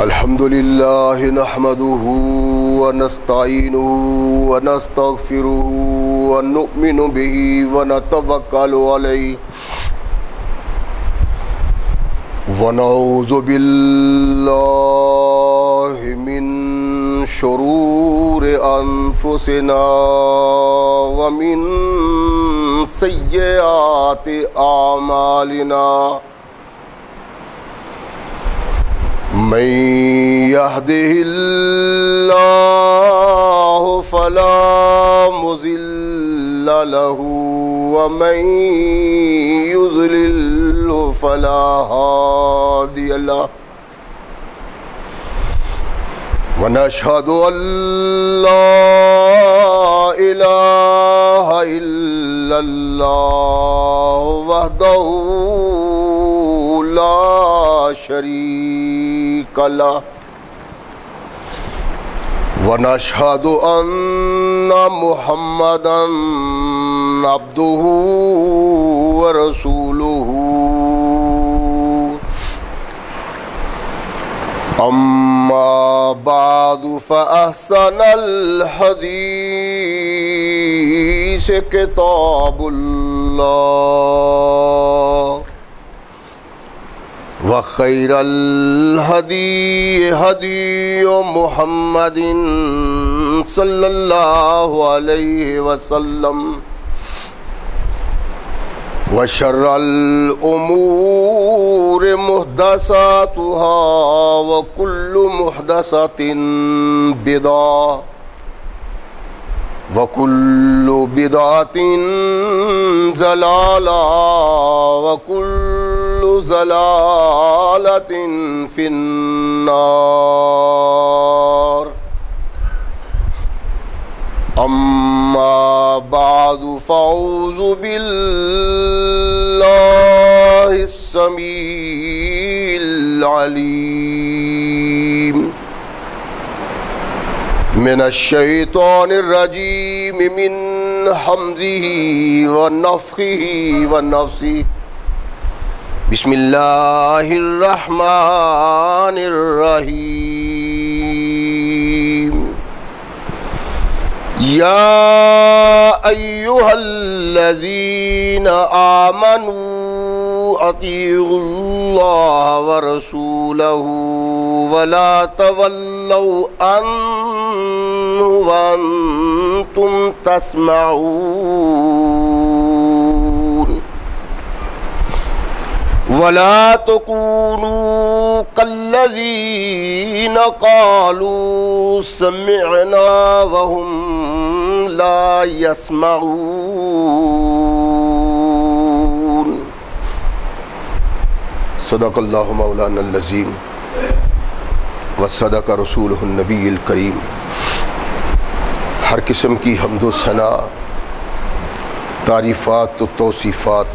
الحمد لله نحمده ونستعينه ونستغفره ونؤمن به ونتوكل عليه ونعوذ بالله من شرور أنفسنا ومن سيئات أعمالنا من يهده الله فلا مضل له ومن يضلل فلا هادي له ونشهد أن لا إله إلا الله وحده لا شريك له ونشهد أن محمدا عبده ورسوله أما بعد فأحسن الحديث كتاب الله وخير الهدي هدي محمد صلى الله عليه وسلم وشر الأمور محدثاتها وكل محدثة بدعة وكل بدعة ضلالة وكل ضلالة في النار أما بعد فأعوذ بالله السميع العليم من الشيطان الرجيم من حمزه ونفخه ونفسه بسم الله الرحمن الرحيم يا أيها الذين آمنوا أطيعوا الله ورسوله ولا تولوا عنه وأنتم تسمعون ولا تكونوا كالذين قالوا سمعنا وهم لا يسمعون صدق الله مولانا العظيم وصدق رسوله النبی الکریم۔ ہر قسم کی حمد و ثنا، تعریفات و توصیفات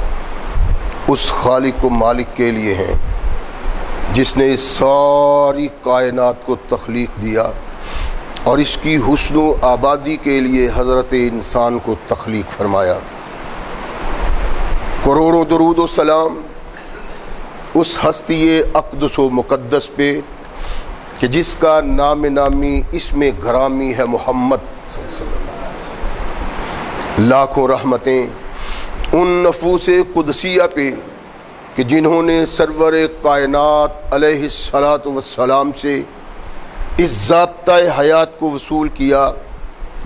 اس خالق و مالک کے لیے ہیں جس نے اس ساری کائنات کو تخلیق دیا اور اس کی حسن و آبادی کے لیے حضرت انسان کو تخلیق فرمایا۔ کروڑوں درود و سلام اس ہستی اقدس و مقدس پہ کہ جس کا نام نامی اسم گرامی ہے محمد صلی اللہ علیہ وسلم۔ لاکھوں رحمتیں ان نفوس قدسیہ پہ کہ جنہوں نے سرور کائنات علیہ الصلاۃ والسلام سے اس ضابطۂ حیات کو وصول کیا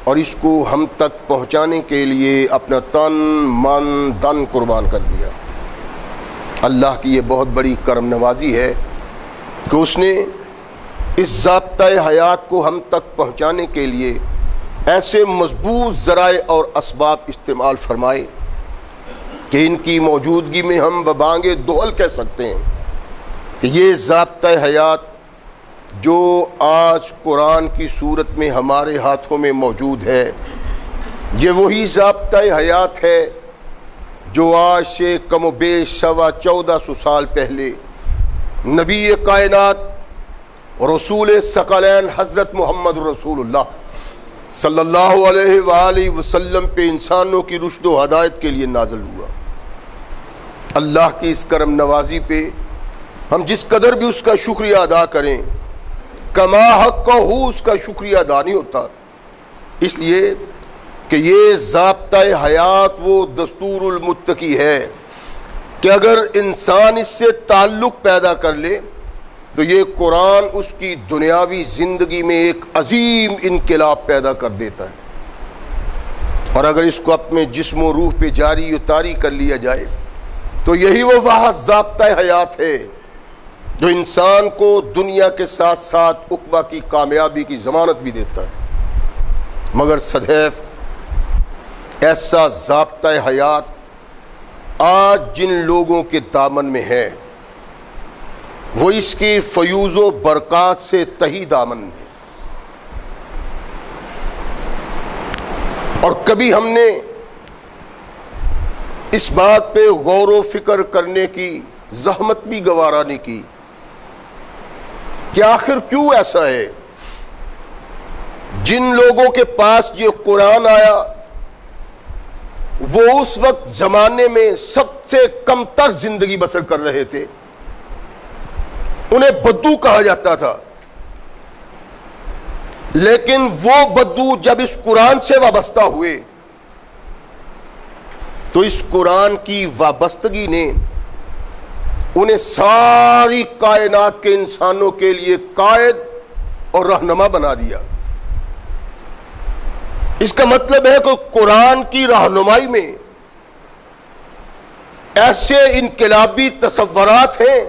اور اس کو ہم تک پہنچانے کے لیے اپنا تن من دن قربان کر دیا۔ اللہ کی یہ بہت بڑی کرم نوازی ہے کہ اس نے اس ضابطۂ حیات کو ہم تک پہنچانے کے لیے ایسے مضبوط ذرائع اور اسباب استعمال فرمائے کہ ان کی موجودگی میں ہم ببانگ دول کہہ سکتے ہیں کہ یہ ضابطۂ حیات جو آج قرآن کی صورت میں ہمارے ہاتھوں میں موجود ہے، یہ وہی ضابطۂ حیات ہے جو آج سے کم و بیش 1400 سال پہلے نبی کائنات رسول ثقلین حضرت محمد رسول اللہ صلی اللہ علیہ وآلہ وسلم پہ انسانوں کی رشد و ہدایت کے لیے نازل ہوا۔ اللہ کی اس کرم نوازی پہ ہم جس قدر بھی اس کا شکریہ ادا کریں کما حق ہو اس کا شکریہ ادا نہیں ہوتا، اس لیے کہ یہ ضابطہ حیات وہ دستور المتقی ہے کہ اگر انسان اس سے تعلق پیدا کر لے تو یہ قرآن اس کی دنیاوی زندگی میں ایک عظیم انقلاب پیدا کر دیتا ہے، اور اگر اس کو اپنے جسم و روح پہ جاری و طاری کر لیا جائے تو یہی وہ واحد ضابطہ حیات ہے جو انسان کو دنیا کے ساتھ ساتھ عقبہ کی کامیابی کی ضمانت بھی دیتا ہے۔ مگر سدیف ایسا ضابطہ حیات آج جن لوگوں کے دامن میں ہے وہ اس کی فیوز و برکات سے تہی دامن ہے، اور کبھی ہم نے اس بات پہ غور و فکر کرنے کی زحمت بھی گوارا نہیں کی کہ آخر کیوں ایسا ہے؟ جن لوگوں کے پاس یہ قرآن آیا وہ اس وقت زمانے میں سب سے کم تر زندگی بسر کر رہے تھے، انہیں بدو کہا جاتا تھا، لیکن وہ بدو جب اس قرآن سے وابستہ ہوئے تو اس قرآن کی وابستگی نے انہیں ساری کائنات کے انسانوں کے لیے قائد اور رہنما بنا دیا۔ اس کا مطلب ہے کہ قرآن کی رہنمائی میں ایسے انقلابی تصورات ہیں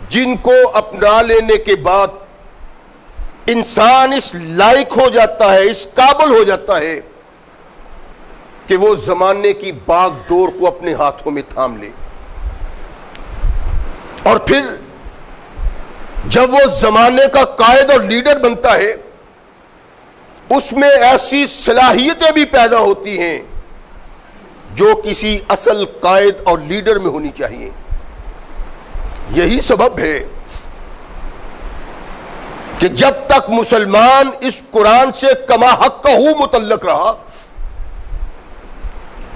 جن کو اپنا لینے کے بعد انسان اس لائق ہو جاتا ہے، اس قابل ہو جاتا ہے کہ وہ زمانے کی باغ ڈور کو اپنے ہاتھوں میں تھام لے، اور پھر جب وہ زمانے کا قائد اور لیڈر بنتا ہے اس میں ایسی صلاحیتیں بھی پیدا ہوتی ہیں جو کسی اصل قائد اور لیڈر میں ہونی چاہیے۔ یہی سبب ہے کہ جب تک مسلمان اس قرآن سے کما حق متعلق رہا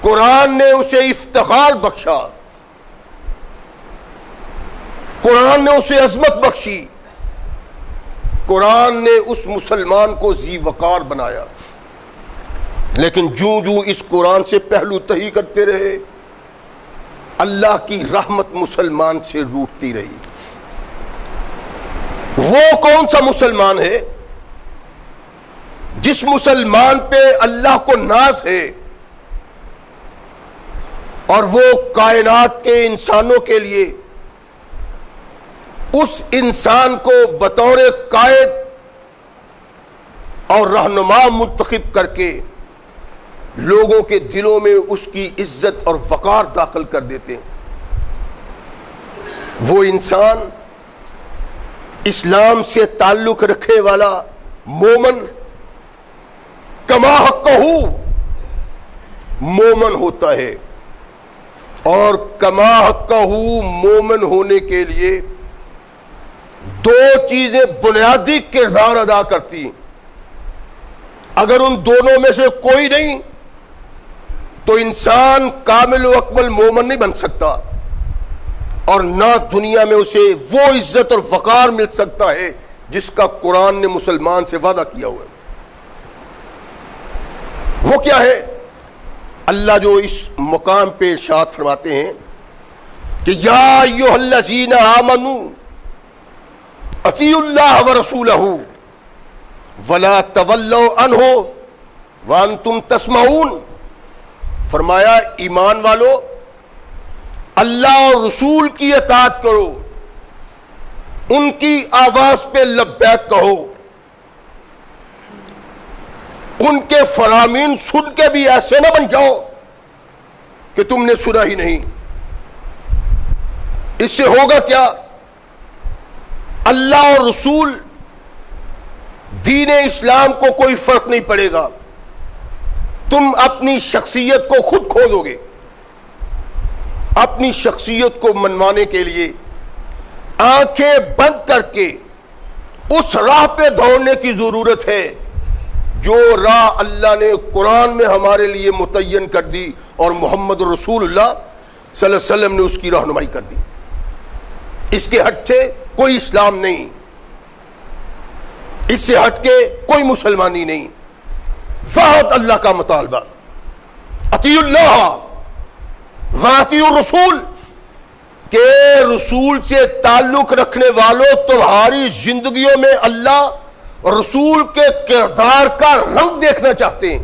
قرآن نے اسے افتخار بخشا، قرآن نے اسے عظمت بخشی، قرآن نے اس مسلمان کو ذی وقار بنایا۔ لیکن جوں اس قرآن سے پہلو تہی کرتے رہے اللہ کی رحمت مسلمان سے روٹتی رہی۔ وہ کون سا مسلمان ہے جس مسلمان پہ اللہ کو ناز ہے اور وہ کائنات کے انسانوں کے لیے اس انسان کو بطور قائد اور رہنما منتخب کر کے لوگوں کے دلوں میں اس کی عزت اور وقار داخل کر دیتے ہیں۔ وہ انسان اسلام سے تعلق رکھنے والا مومن کما حقہ مومن ہوتا ہے، اور کما حقہ مومن ہونے کے لیے دو چیزیں بنیادی کردار ادا کرتی ہیں۔ اگر ان دونوں میں سے کوئی نہیں تو انسان کامل و اکمل مومن نہیں بن سکتا، اور نہ دنیا میں اسے وہ عزت اور وقار مل سکتا ہے جس کا قرآن نے مسلمان سے وعدہ کیا ہوا ہے۔ وہ کیا ہے؟ اللہ جو اس مقام پہ ارشاد فرماتے ہیں کہ یا ایھا الذین آمنوا اطیعوا اللہ ورسولہ ولا تولوا عنہ وانتم تسمعون۔ فرمایا ایمان والو اللہ اور رسول کی اطاعت کرو، ان کی آواز پہ لبیک کہو، ان کے فرامین سن کے بھی ایسے نہ بن جاؤ کہ تم نے سنا ہی نہیں۔ اس سے ہوگا کیا؟ اللہ اور رسول دین اسلام کو کوئی فرق نہیں پڑے گا، تم اپنی شخصیت کو خود کھولو گے۔ اپنی شخصیت کو منوانے کے لیے آنکھیں بند کر کے اس راہ پہ دوڑنے کی ضرورت ہے جو راہ اللہ نے قرآن میں ہمارے لیے متعین کر دی اور محمد رسول اللہ صلی اللہ علیہ وسلم نے اس کی رہنمائی کر دی۔ اس کے ہٹ سے کوئی اسلام نہیں۔ اس سے ہٹ کے کوئی مسلمانی نہیں، فقط اللہ کا مطالبہ، اطیعوا اللہ واطیعوا الرسول، کہ رسول سے تعلق رکھنے والوں تمہاری زندگیوں میں اللہ اور رسول کے کردار کا رنگ دیکھنا چاہتے ہیں،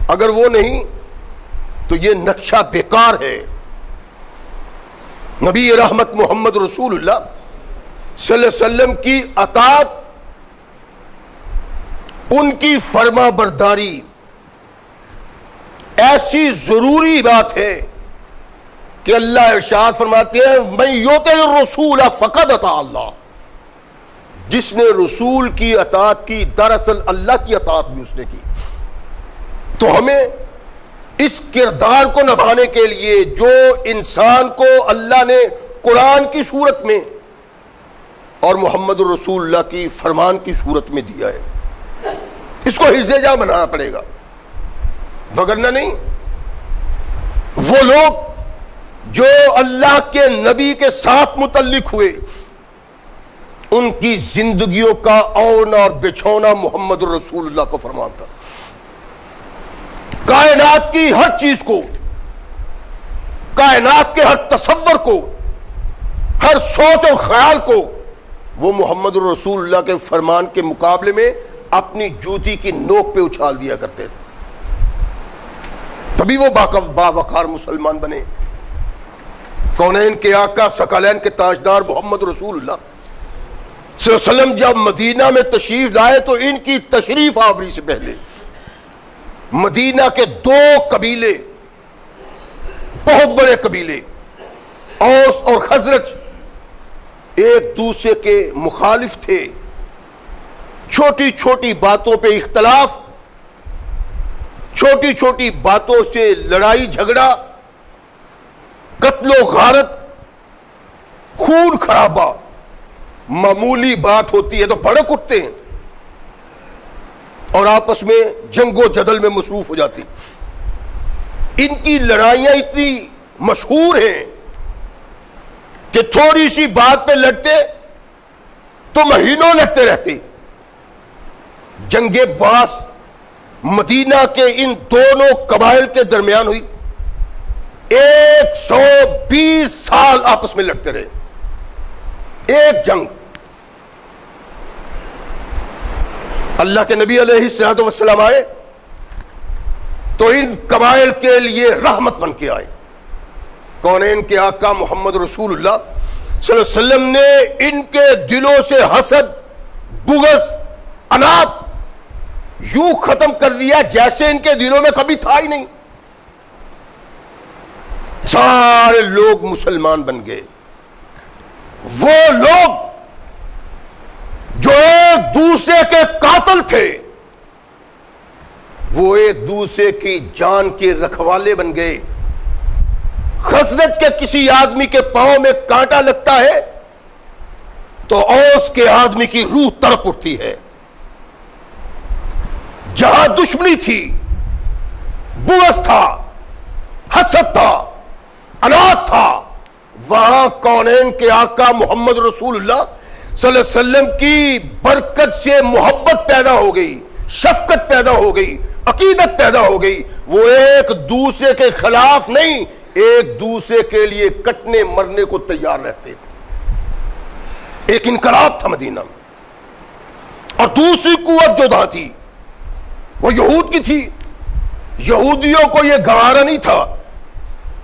اگر وہ نہیں تو یہ نقشہ بیکار ہے۔ نبی رحمت محمد رسول اللہ صلی اللہ علیہ وسلم کی اطاعت، ان کی فرما برداری ایسی ضروری بات ہے کہ اللہ ارشاد فرماتے ہیں من یطع الرسول فقد اطاع اللہ، جس نے رسول کی اطاعت کی دراصل اللہ کی اطاعت بھی اس نے کی۔ تو ہمیں اس کردار کو نبھانے کے لیے جو انسان کو اللہ نے قرآن کی صورت میں اور محمد رسول اللہ کی فرمان کی صورت میں دیا ہے، اس کو حفظ جا بنانا پڑے گا، وگرنہ نہیں۔ وہ لوگ جو اللہ کے نبی کے ساتھ متعلق ہوئے، ان کی زندگیوں کا اوڑھنا اور بچھونا محمد رسول اللہ کو فرمان تھا۔ کائنات کی ہر چیز کو، کائنات کے ہر تصور کو، ہر سوچ اور خیال کو وہ محمد رسول اللہ کے فرمان کے مقابلے میں اپنی جوتی کی نوک پہ اچھال دیا کرتے تھے، تبھی وہ باوقار مسلمان بنے۔ کونین کے آقا ثقلین کے تاجدار محمد رسول اللہ صلی اللہ علیہ وسلم جب مدینہ میں تشریف لائے تو ان کی تشریف آوری سے پہلے مدینہ کے دو قبیلے، بہت بڑے قبیلے، اوس اور خزرج، ایک دوسرے کے مخالف تھے، چھوٹی چھوٹی باتوں پہ اختلاف، چھوٹی چھوٹی باتوں سے لڑائی جھگڑا، قتل و غارت، خون خرابہ، معمولی بات ہوتی ہے تو بھڑک اٹھتے ہیں اور آپس میں جنگ و جدل میں مصروف ہو جاتی۔ ان کی لڑائیاں اتنی مشہور ہیں کہ تھوڑی سی بات پہ لڑتے تو مہینوں لڑتے رہتے۔ جنگ باس مدینہ کے ان دونوں قبائل کے درمیان ہوئی، 120 سال آپس میں لڑتے رہے، ایک جنگ۔ اللہ کے نبی علیہ الصلوۃ والسلام آئے تو ان قبائل کے لیے رحمت بن کے آئے۔ کونین کے آقا محمد رسول اللہ صلی اللہ علیہ وسلم نے ان کے دلوں سے حسد، بغض، عناد یوں ختم کر دیا جیسے ان کے دلوں میں کبھی تھا ہی نہیں۔ سارے لوگ مسلمان بن گئے۔ وہ لوگ جو ایک دوسرے کے قاتل تھے، وہ ایک دوسرے کی جان کے رکھوالے بن گئے۔ خزرج کے کسی آدمی کے پاؤں میں کانٹا لگتا ہے تو اوس کے آدمی کی روح تڑپ اٹھتی ہے۔ جہاں دشمنی تھی، بغض تھا، حسد تھا، عناد تھا، وہاں کونین کے آقا محمد رسول اللہ صلی اللہ علیہ وسلم کی برکت سے محبت پیدا ہو گئی، شفقت پیدا ہو گئی، عقیدت پیدا ہو گئی۔ وہ ایک دوسرے کے خلاف نہیں، ایک دوسرے کے لیے کٹنے مرنے کو تیار رہتے تھے۔ ایک انقلاب تھا مدینہ میں۔ اور دوسری قوت جو تھا تھی وہ یہود کی تھی۔ یہودیوں کو یہ گوارا نہیں تھا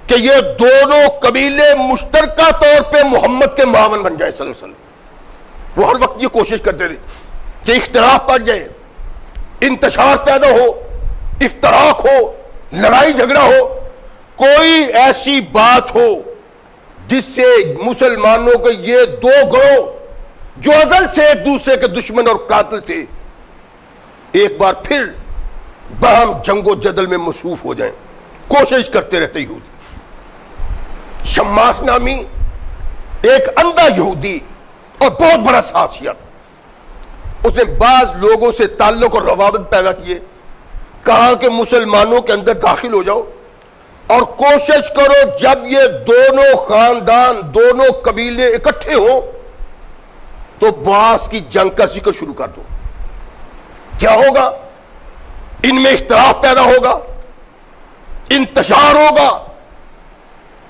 کہ یہ دونوں قبیلے مشترکہ طور پہ محمد کے معاون بن جائے صلی اللہ علیہ وسلم۔ وہ ہر وقت یہ کوشش کرتے تھے کہ اختلاف پڑ جائے، انتشار پیدا ہو، افتراق ہو، لڑائی جھگڑا ہو، کوئی ایسی بات ہو جس سے مسلمانوں کے یہ دو گروہ جو ازل سے ایک دوسرے کے دشمن اور قاتل تھے، ایک بار پھر باہم جنگ و جدل میں مصروف ہو جائیں۔ کوشش کرتے رہتے یہودی۔ شماس نامی ایک اندھا یہودی اور بہت بڑا سازشیہ، اس نے بعض لوگوں سے تعلق اور روابط پیدا کیے، کہا کہ مسلمانوں کے اندر داخل ہو جاؤ اور کوشش کرو جب یہ دونوں خاندان، دونوں قبیلے اکٹھے ہوں تو بعث کی جنگ کا ذکر شروع کر دو. کیا ہوگا؟ ان میں اختلاف پیدا ہوگا، انتشار ہوگا،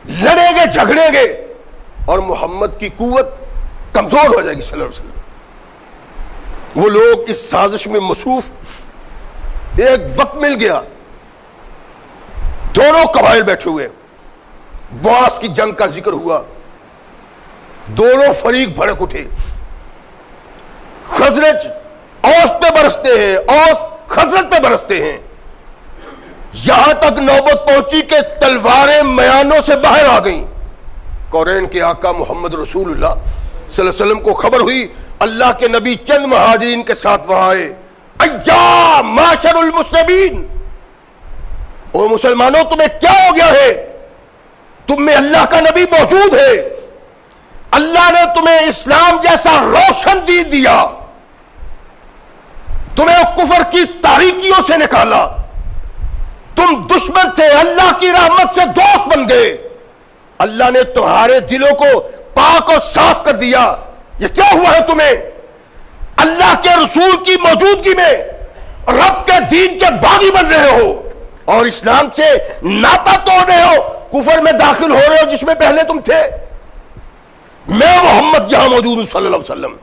لڑیں گے جھگڑیں گے، اور محمد کی قوت کمزور ہو جائے گی صلی اللہ علیہ وسلم. وہ لوگ اس سازش میں مصروف. ایک وقت مل گیا، دونوں قبائل بیٹھے ہوئے، بعث کی جنگ کا ذکر ہوا، دونوں فریق بھڑک اٹھے. خزرج اوس پہ برستے ہیں، اوس خزرج پہ برستے ہیں، یہاں تک نوبت پہنچی کہ تلواریں میانوں سے باہر آ گئیں. قرین کے آقا محمد رسول اللہ صلی اللہ علیہ وسلم کو خبر ہوئی. اللہ کے نبی چند مہاجرین کے ساتھ وہاں آئے. ایا معاشر المسلمین، او مسلمانوں تمہیں کیا ہو گیا ہے؟ تم میں اللہ کا نبی موجود ہے، اللہ نے تمہیں اسلام جیسا روشن دین دیا، تمہیں کفر کی تاریکیوں سے نکالا، تم دشمن تھے، اللہ کی رحمت سے دوست بن گئے، اللہ نے تمہارے دلوں کو پاک اور صاف کر دیا. یہ کیا ہوا ہے تمہیں؟ اللہ کے رسول کی موجودگی میں رب کے دین کے باغی بن رہے ہو اور اسلام سے ناطا توڑ رہے ہو، کفر میں داخل ہو رہے ہو جس میں پہلے تم تھے. میں محمد یہاں موجود ہوں صلی اللہ علیہ وسلم،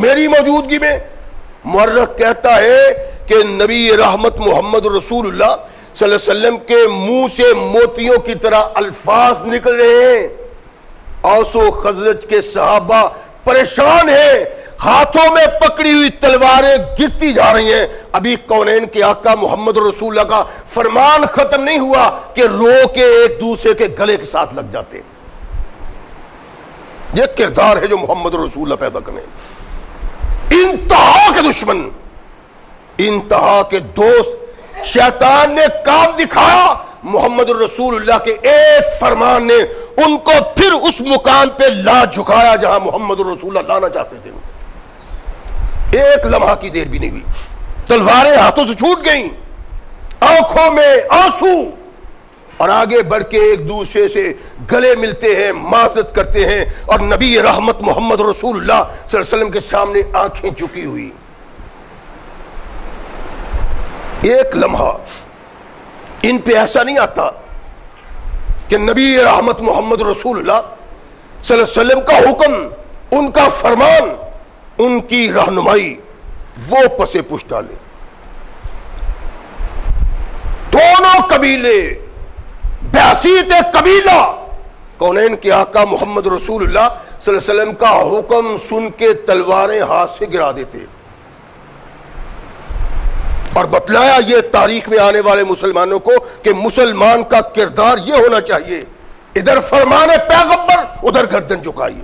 میری موجودگی میں. مورخ کہتا ہے کہ نبی رحمت محمد رسول اللہ صلی اللہ علیہ وسلم کے منہ سے موتیوں کی طرح الفاظ نکل رہے ہیں. اوس و خزرج کے صحابہ پریشان ہیں، ہاتھوں میں پکڑی ہوئی تلواریں گرتی جا رہی ہیں. ابھی کونین کے آقا محمد رسول اللہ کا فرمان ختم نہیں ہوا کہ رو کے ایک دوسرے کے گلے کے ساتھ لگ جاتے ہیں. یہ کردار ہے جو محمد رسول اللہ پیدا کرنے. انتہا کے دشمن، انتہا کے دوست، شیطان نے کام دکھایا. محمد الرسول اللہ کے ایک فرمان نے ان کو پھر اس مقام پہ لا جھکایا جہاں محمد الرسول اللہ لانا چاہتے تھے. ایک لمحہ کی دیر بھی نہیں ہوئی، تلواریں ہاتھوں سے چھوٹ گئیں، آنکھوں میں آنسو، اور آگے بڑھ کے ایک دوسرے سے گلے ملتے ہیں، معذرت کرتے ہیں، اور نبی رحمت محمد رسول اللہ صلی اللہ علیہ وسلم کے سامنے آنکھیں جھکی ہوئی. ایک لمحہ ان پہ ایسا نہیں آتا کہ نبی رحمت محمد رسول اللہ صلی اللہ علیہ وسلم کا حکم، ان کا فرمان، ان کی رہنمائی وہ پسے پش ڈالے. دونوں قبیلے، بیاسیت قبیلہ، کونین کے آقا محمد رسول اللہ صلی اللہ علیہ وسلم کا حکم سن کے تلواریں ہاتھ سے گرا دیتے اور بتلایا یہ تاریخ میں آنے والے مسلمانوں کو کہ مسلمان کا کردار یہ ہونا چاہیے، ادھر فرمان پیغمبر، ادھر گردن جھکائیے.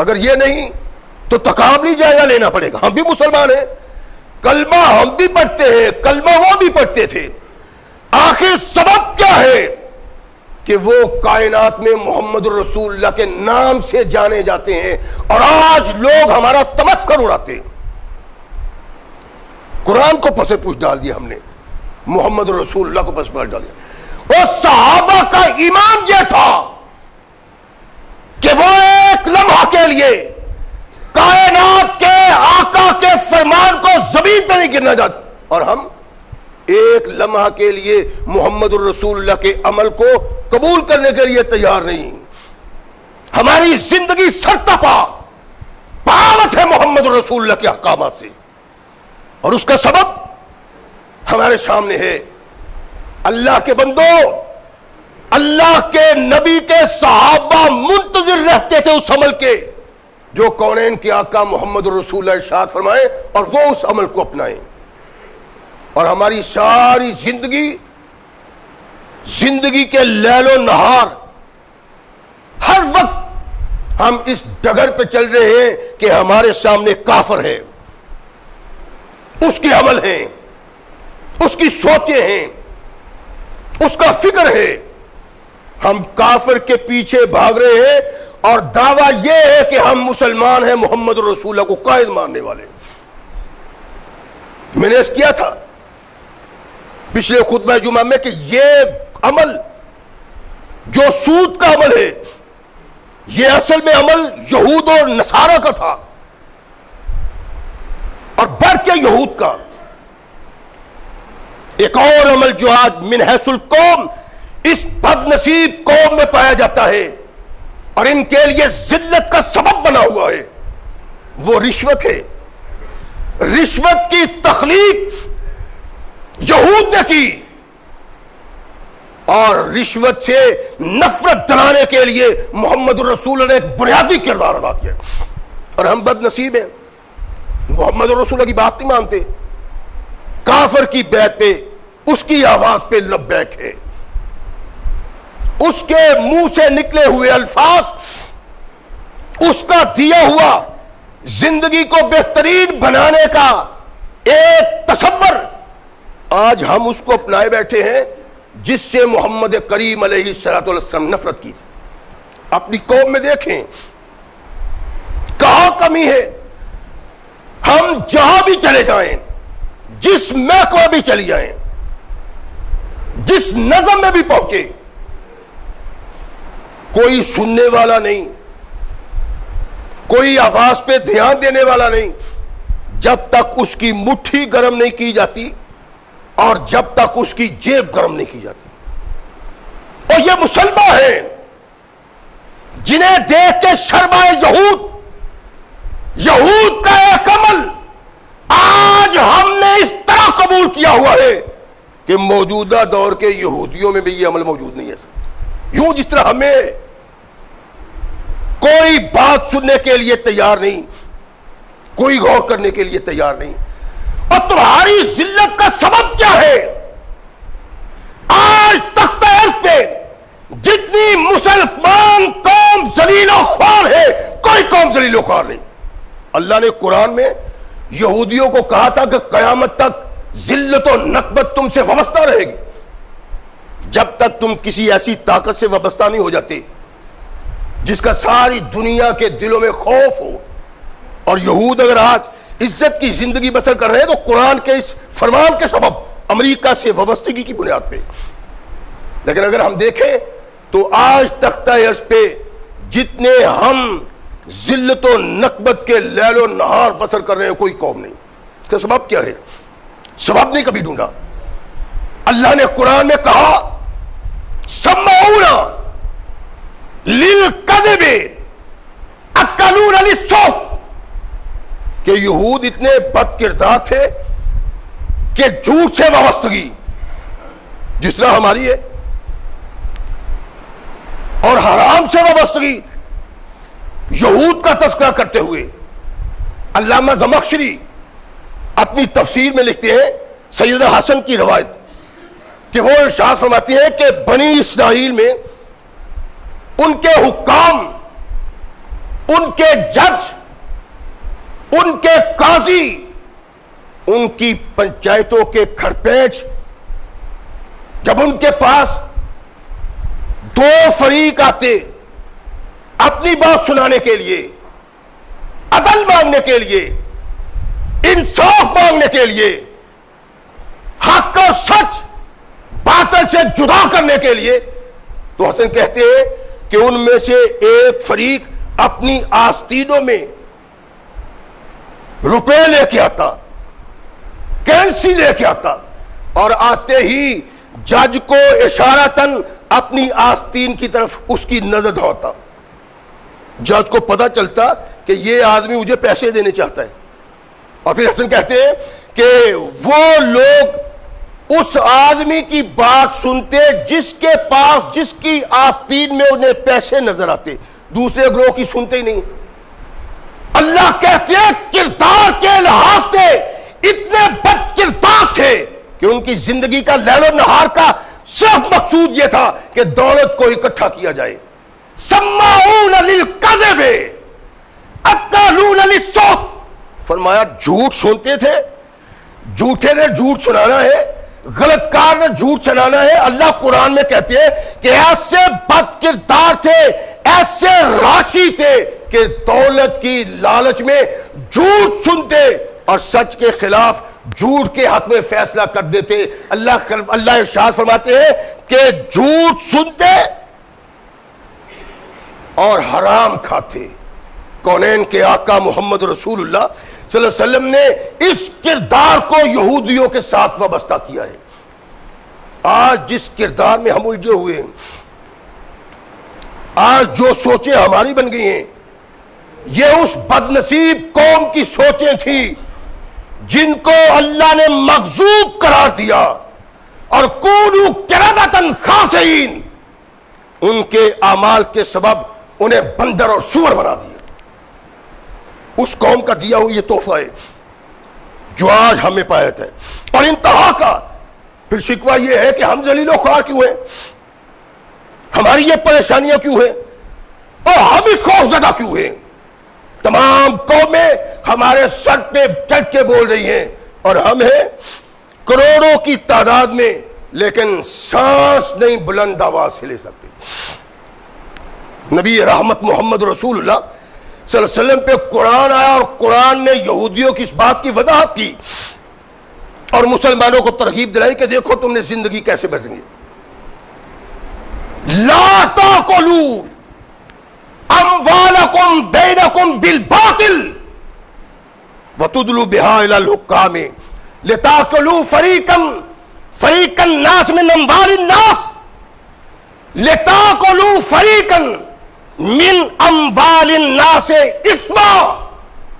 اگر یہ نہیں تو تقابلی جائزہ لینا پڑے گا. ہم بھی مسلمان ہیں، کلمہ ہم بھی پڑھتے ہیں، کلمہ وہ بھی پڑھتے تھے. آخر سبب کیا ہے کہ وہ کائنات میں محمد الرسول اللہ کے نام سے جانے جاتے ہیں اور آج لوگ ہمارا تمسخر اڑاتے ہیں. قرآن کو پسے پوچھ ڈال دیا ہم نے، محمد رسول اللہ کو پسے پوچھ ڈال دیا. اور صحابہ کا ایمان یہ تھا کہ وہ ایک لمحہ کے لیے کائنات کے آقا کے فرمان کو زمین پہ نہیں گرنا چاہتے، اور ہم ایک لمحہ کے لیے محمد الرسول اللہ کے عمل کو قبول کرنے کے لیے تیار نہیں. ہماری زندگی سرتپا پاوت ہے محمد الرسول اللہ کے احکامات سے، اور اس کا سبب ہمارے سامنے ہے. اللہ کے بندو، اللہ کے نبی کے صحابہ منتظر رہتے تھے اس عمل کے جو کونین کے آقا محمد رسول اللہ ارشاد فرمائے، اور وہ اس عمل کو اپنائیں. اور ہماری ساری زندگی کے لیل و نہار ہر وقت ہم اس ڈگر پہ چل رہے ہیں کہ ہمارے سامنے کافر ہے، اس کے عمل ہیں، اس کی سوچیں ہیں، اس کا فکر ہے. ہم کافر کے پیچھے بھاگ رہے ہیں اور دعویٰ یہ ہے کہ ہم مسلمان ہیں، محمد رسول اللہ کو قائد ماننے والے. میں نے اس کیا تھا پچھلے خطبہ جمعہ میں کہ یہ عمل جو سود کا عمل ہے، یہ اصل میں عمل یہود اور نصارہ کا تھا، اور بڑھ کے یہود کا۔ ایک اور عمل جو آج من حیث القوم اس بد نصیب قوم میں پایا جاتا ہے اور ان کے لیے ذلت کا سبب بنا ہوا ہے، وہ رشوت ہے۔ رشوت کی تخلیق یہود نے کی، اور رشوت سے نفرت دلانے کے لیے محمد الرسول نے ایک بنیادی کردار ادا کیا، اور ہم بد نصیب ہیں، محمد الرسول کی بات نہیں مانتے، کافر کی بیعت پہ، اس کی آواز پہ لبیک ہے، اس کے منہ سے نکلے ہوئے الفاظ، اس کا دیا ہوا زندگی کو بہترین بنانے کا ایک تصور، آج ہم اس کو اپنائے بیٹھے ہیں جس سے محمد کریم علیہ الصلوۃ والسلام نفرت کی۔ اپنی قوم میں دیکھیں کہاں کمی ہے۔ ہم جہاں بھی چلے جائیں، جس محکمہ بھی چلی جائیں، جس نظم میں بھی پہنچے، کوئی سننے والا نہیں، کوئی آواز پہ دھیان دینے والا نہیں، جب تک اس کی مٹھی گرم نہیں کی جاتی اور جب تک اس کی جیب گرم نہیں کی جاتی۔ اور یہ مسلمان ہیں جنہیں دیکھ کے شرمائے یہود کا ایک عمل آج ہم نے اس طرح قبول کیا ہوا ہے کہ موجودہ دور کے یہودیوں میں بھی یہ عمل موجود نہیں ہے۔ یوں جس طرح ہمیں کوئی بات سننے کے لیے تیار نہیں، کوئی غور کرنے کے لیے تیار نہیں۔ اور تمہاری ذلت کا سبب کیا ہے؟ آج تخت عرش پہ جتنی مسلمان قوم ذلیل و خوار ہے، کوئی قوم ذلیل و خوار نہیں۔ اللہ نے قرآن میں یہودیوں کو کہا تھا کہ قیامت تک ذلت و نکبت تم سے وابستہ رہے گی، جب تک تم کسی ایسی طاقت سے وابستہ نہیں ہو جاتے جس کا ساری دنیا کے دلوں میں خوف ہو۔ اور یہود اگر آج عزت کی زندگی بسر کر رہے ہیں تو قرآن کے اس فرمان کے سبب امریکہ سے وابستگی کی بنیاد پہ۔ لیکن اگر ہم دیکھیں تو آج تختہ عرش پہ جتنے ہم ذلت و نکبت کے لیل و نہار بسر کر رہے ہیں، کوئی قوم نہیں۔ اس کا سبب کیا ہے؟ سبب نہیں کبھی ڈھونڈا۔ اللہ نے قرآن میں کہا سمعون للکذب اکلون للسحت، کہ یہود اتنے بد کردار تھے کہ جھوٹ سے وابستگی جس طرح ہماری ہے، اور حرام سے وابستگی یہود کا تذکرہ کرتے ہوئے علامہ زمخشری اپنی تفسیر میں لکھتے ہیں سیدنا حسن کی روایت کہ وہ ارشاد فرماتے ہیں کہ بنی اسرائیل میں ان کے حکام، ان کے جج، ان کے قاضی، ان کی پنچایتوں کے کھڑپیچ، جب ان کے پاس دو فریق آتے اپنی بات سنانے کے لیے، عدل مانگنے کے لیے، انصاف مانگنے کے لیے، حق اور سچ باطل سے جدا کرنے کے لیے، تو حسن کہتے ہیں کہ ان میں سے ایک فریق اپنی آستینوں میں روپے لے کے آتا، کرنسی لے کے آتا، اور آتے ہی جج کو اشارتاً اپنی آستین کی طرف اس کی نظر دوڑتا۔ جج کو پتہ چلتا کہ یہ آدمی مجھے پیسے دینے چاہتا ہے، اور پھر حسن کہتے ہیں کہ وہ لوگ اس آدمی کی بات سنتے جس کے پاس، جس کی آستین میں انہیں پیسے نظر آتے، دوسرے گروہ کی سنتے ہی نہیں۔ اللہ کہتے ہیں کردار کے لحاظ سے اتنے بد کردار تھے کہ ان کی زندگی کا لیل و نہار کا صرف مقصود یہ تھا کہ دولت کو اکٹھا کیا جائے۔ سماعون للکذب اکلون للسحت، فرمایا جھوٹ سنتے تھے، جھوٹے نے جھوٹ سنانا ہے، غلط کار نے جھوٹ سنانا ہے۔ اللہ قرآن میں کہتے ہیں کہ ایسے بد کردار تھے، ایسے راشی تھے کہ دولت کی لالچ میں جھوٹ سنتے اور سچ کے خلاف جھوٹ کے حق میں فیصلہ کر دیتے۔ اللہ ارشاد فرماتے ہیں کہ جھوٹ سنتے اور حرام کھاتے. کونین کے آقا محمد رسول اللہ صلی اللہ علیہ وسلم نے اس کردار کو یہودیوں کے ساتھ وابستہ کیا ہے. آج جس کردار میں ہم الجھے ہوئے ہیں، آج جو سوچیں ہماری بن گئی ہیں، یہ اس بد نصیب قوم کی سوچیں تھیں جن کو اللہ نے مغضوب قرار دیا اور کونوا قردۃ خاسئین، ان کے اعمال کے سبب انہیں بندر اور سور بنا دیا. اس قوم کا دیا ہوا یہ تحفہ ہے جو آج ہمیں پایت ہے. اور انتہا کا پھر شکوہ یہ ہے کہ ہم ذلیل و خوار کیوں ہیں، ہماری یہ پریشانیاں کیوں ہیں، اور ہم ہی خوف زدہ کیوں ہیں. تمام قومیں ہمارے سر پہ چڑھ کے بول رہی ہیں اور ہم ہیں کروڑوں کی تعداد میں، لیکن سانس نہیں بلند آواز سے لے سکتے. نبی رحمت محمد رسول اللہ صلی اللہ علیہ وسلم پہ قرآن آیا اور قرآن نے یہودیوں کی اس بات کی وضاحت کی اور مسلمانوں کو ترغیب دلائی کہ دیکھو تم نے زندگی کیسے بسنی. لا تاکلوا اموالکم بینکم بالباطل وتدلوا بها الى الحکام لتاکلوا فریقا الناس من اموال الناس لتاکلوا فریقا من اموال الناس اثما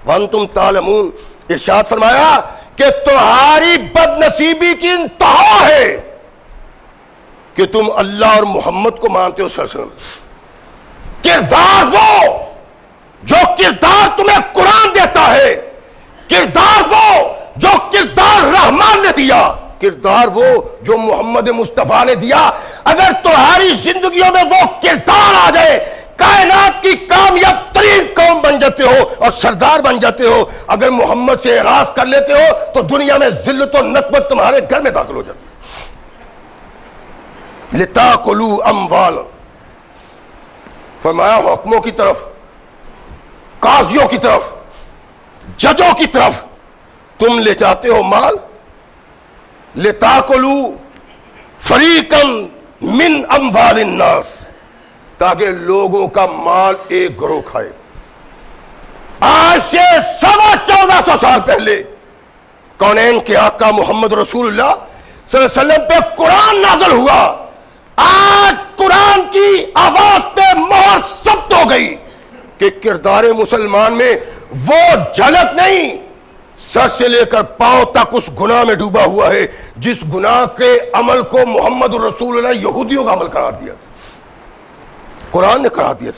وانتم تعلمون. ارشاد فرمایا کہ تمہاری بد نصیبی کی انتہا ہے کہ تم اللہ اور محمد کو مانتے ہو صلی اللہ علیہ وسلم. کردار وہ جو کردار تمہیں قرآن دیتا ہے، کردار وہ جو کردار رحمان نے دیا، کردار وہ جو محمد مصطفیٰ نے دیا. اگر تمہاری زندگیوں میں وہ کردار آ جائے، کائنات کی کامیاب ترین قوم بن جاتے ہو اور سردار بن جاتے ہو. اگر محمد سے اعراض کر لیتے ہو تو دنیا میں ذلت و نکبت تمہارے گھر میں داخل ہو جاتی ہے. لتاکلوا اموال، فرمایا حکموں کی طرف، قاضیوں کی طرف، ججوں کی طرف تم لے جاتے ہو مال. لتاکلوا فریقا من اموال الناس، تاکہ لوگوں کا مال ایک گروہ کھائے. آج سے 1450 سال پہلے کونین کے آقا محمد رسول اللہ صلی اللہ علیہ وسلم پہ قرآن نازل ہوا. آج قرآن کی آواز پہ مہر ثبت ہو گئی کہ کردار مسلمان میں وہ جھلک نہیں، سر سے لے کر پاؤں تک اس گناہ میں ڈوبا ہوا ہے جس گناہ کے عمل کو محمد رسول اللہ یہودیوں کا عمل قرار دیا تھا. قرآن نے قرار دیا.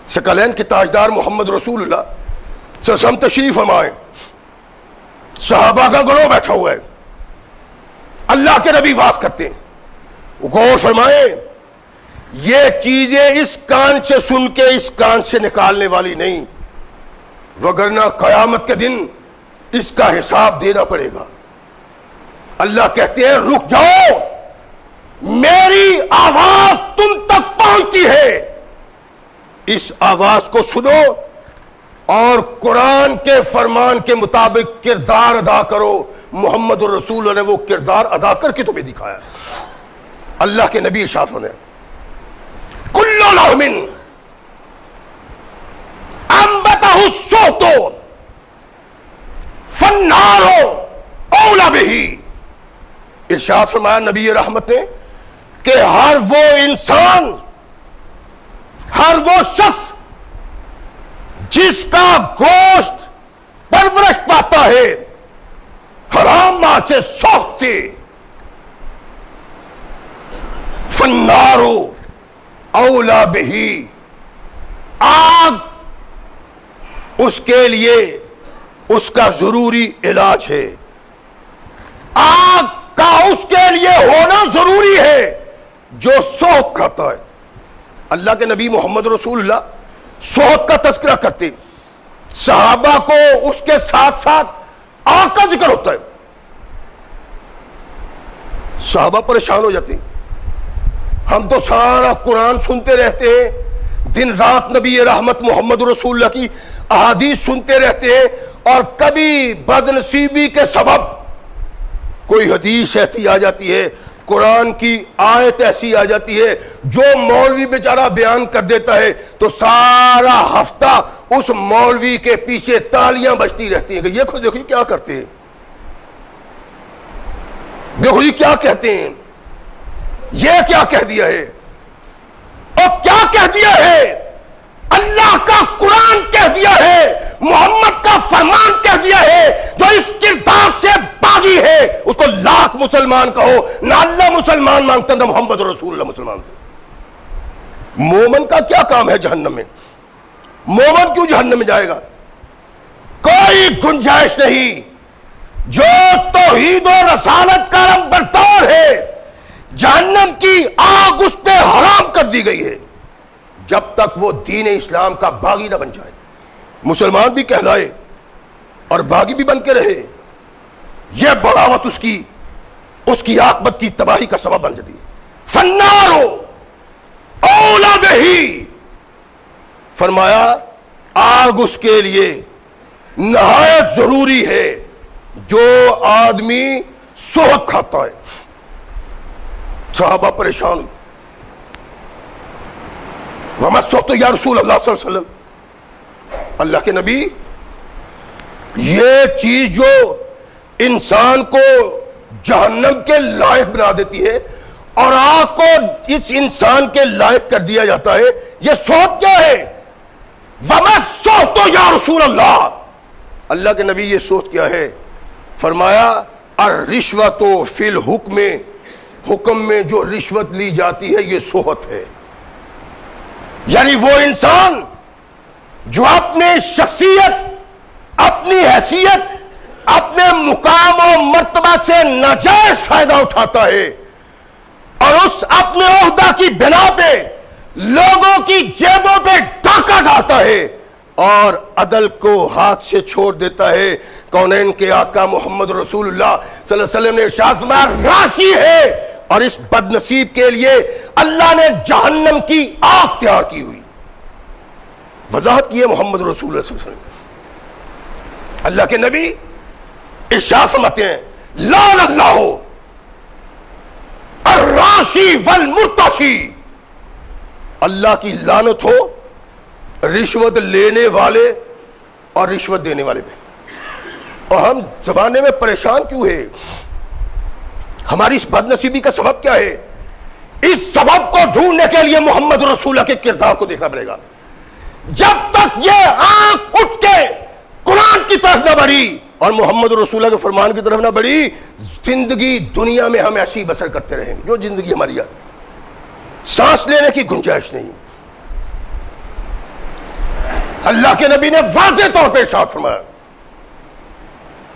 ثقلین کے تاجدار محمد رسول اللہ صلی اللہ علیہ وسلم تشریف فرمائے، صحابہ کا گروہ بیٹھا ہوا ہے، اللہ کے نبی واز کرتے ہیں. غور فرمائیں، یہ چیزیں اس کان سے سن کے اس کان سے نکالنے والی نہیں، وگرنہ قیامت کے دن اس کا حساب دینا پڑے گا. اللہ کہتے ہیں رک جاؤ، میری آواز تم تک پہنچتی ہے، اس آواز کو سنو اور قرآن کے فرمان کے مطابق کردار ادا کرو. محمد الرسول نے وہ کردار ادا کر کے تمہیں دکھایا. اللہ کے نبی ارشاد ہونے کل لحم انبتہ السحت فالنار اولی بہ. ارشاد فرمایا نبی رحمت نے کہ ہر وہ انسان، ہر وہ شخص جس کا گوشت پرورش پاتا ہے حرام ماں سے، سوکھ سے، فالنار اولی بہ، آگ اس کے لیے اس کا ضروری علاج ہے. آگ کا اس کے لیے ہونا ضروری ہے جو سوت کھاتا ہے. اللہ کے نبی محمد رسول اللہ سوت کا تذکرہ کرتے، صحابہ کو اس کے ساتھ ساتھ آگ کا ذکر ہوتا ہے. صحابہ پریشان ہو جاتے ہیں. ہم تو سارا قرآن سنتے رہتے ہیں، دن رات نبی رحمت محمد رسول اللہ کی احادیث سنتے رہتے ہیں، اور کبھی بد نصیبی کے سبب کوئی حدیث ایسی آ جاتی ہے قرآن کی آیت ایسی آ جاتی ہے جو مولوی بیچارہ بیان کر دیتا ہے تو سارا ہفتہ اس مولوی کے پیچھے تالیاں بجتی رہتی ہیں کہ یہ خود دیکھو کیا کرتے ہیں، دیکھو یہ کیا کہتے ہیں، یہ کیا کہہ دیا ہے، اور کیا کہہ دیا ہے، اللہ کا قرآن کہہ دیا ہے، محمد کا فرمان کہہ دیا ہے، جو اس کردار سے باغی ہے اس کو لاکھ مسلمان کہو، نہ اللہ مسلمان مانگتا نہ محمد رسول اللہ مسلمان تھے۔ مومن کا کیا کام ہے جہنم میں؟ مومن کیوں جہنم میں جائے گا؟ کوئی گنجائش نہیں۔ جو توحید و رسالت کا علم بردار ہے جہنم کی آگ اس پہ حرام کر دی گئی ہے جب تک وہ دین اسلام کا باغی نہ بن جائے، مسلمان بھی کہلائے اور باغی بھی بن کے رہے، یہ بغاوت اس کی عاقبت کی تباہی کا سبب بن جاتی ہے۔ فنارو اولا بہی، فرمایا آگ اس کے لیے نہایت ضروری ہے جو آدمی صحت کھاتا ہے۔ صحابہ پریشان ہوئی، وَمَا الصُّحْتُ یا رسول اللہ صلی اللہ علیہ وسلم، اللہ کے نبی یہ چیز جو انسان کو جہنم کے لائق بنا دیتی ہے اور آگ کو اس انسان کے لائق کر دیا جاتا ہے، یہ صحت کیا ہے؟ وَمَا الصُّحْتُ یا رسول اللہ، اللہ کے نبی یہ صحت کیا ہے؟ فرمایا الرشوۃ فی الحکم، حکم میں جو رشوت لی جاتی ہے یہ صحت ہے۔ یعنی وہ انسان جو اپنے شخصیت، اپنی حیثیت، اپنے مقام و مرتبہ سے ناجائز فائدہ اٹھاتا ہے اور اس اپنے عہدہ کی بنا پہ لوگوں کی جیبوں پہ ڈاکہ ڈالتا ہے اور عدل کو ہاتھ سے چھوڑ دیتا ہے، کونین کے آقا محمد رسول اللہ صلی اللہ علیہ وسلم نے ارشاد فرمایا راشی ہے، اور اس بد نصیب کے لیے اللہ نے جہنم کی آگ تیار کی ہوئی۔ وضاحت کی ہے محمد رسول اللہ صلی اللہ علیہ وسلم۔ اللہ کے نبی ارشاد فرماتے ہیں لعن اللہ الراشی والمرتشی، اللہ کی لعنت ہو رشوت لینے والے اور رشوت دینے والے پہ۔ اور ہم زمانے میں پریشان کیوں ہے؟ ہماری اس بد نصیبی کا سبب کیا ہے؟ اس سبب کو ڈھونڈنے کے لیے محمد رسول اللہ کے کردار کو دیکھنا پڑے گا۔ جب تک یہ آنکھ اٹھ کے قرآن کی طرف نہ بڑھی اور محمد رسول اللہ کے فرمان کی طرف نہ بڑھی، زندگی دنیا میں ہم ایسی بسر کرتے رہیں گے جو زندگی ہماری ہے، سانس لینے کی گنجائش نہیں۔ اللہ کے نبی نے واضح طور پہ ارشاد فرمایا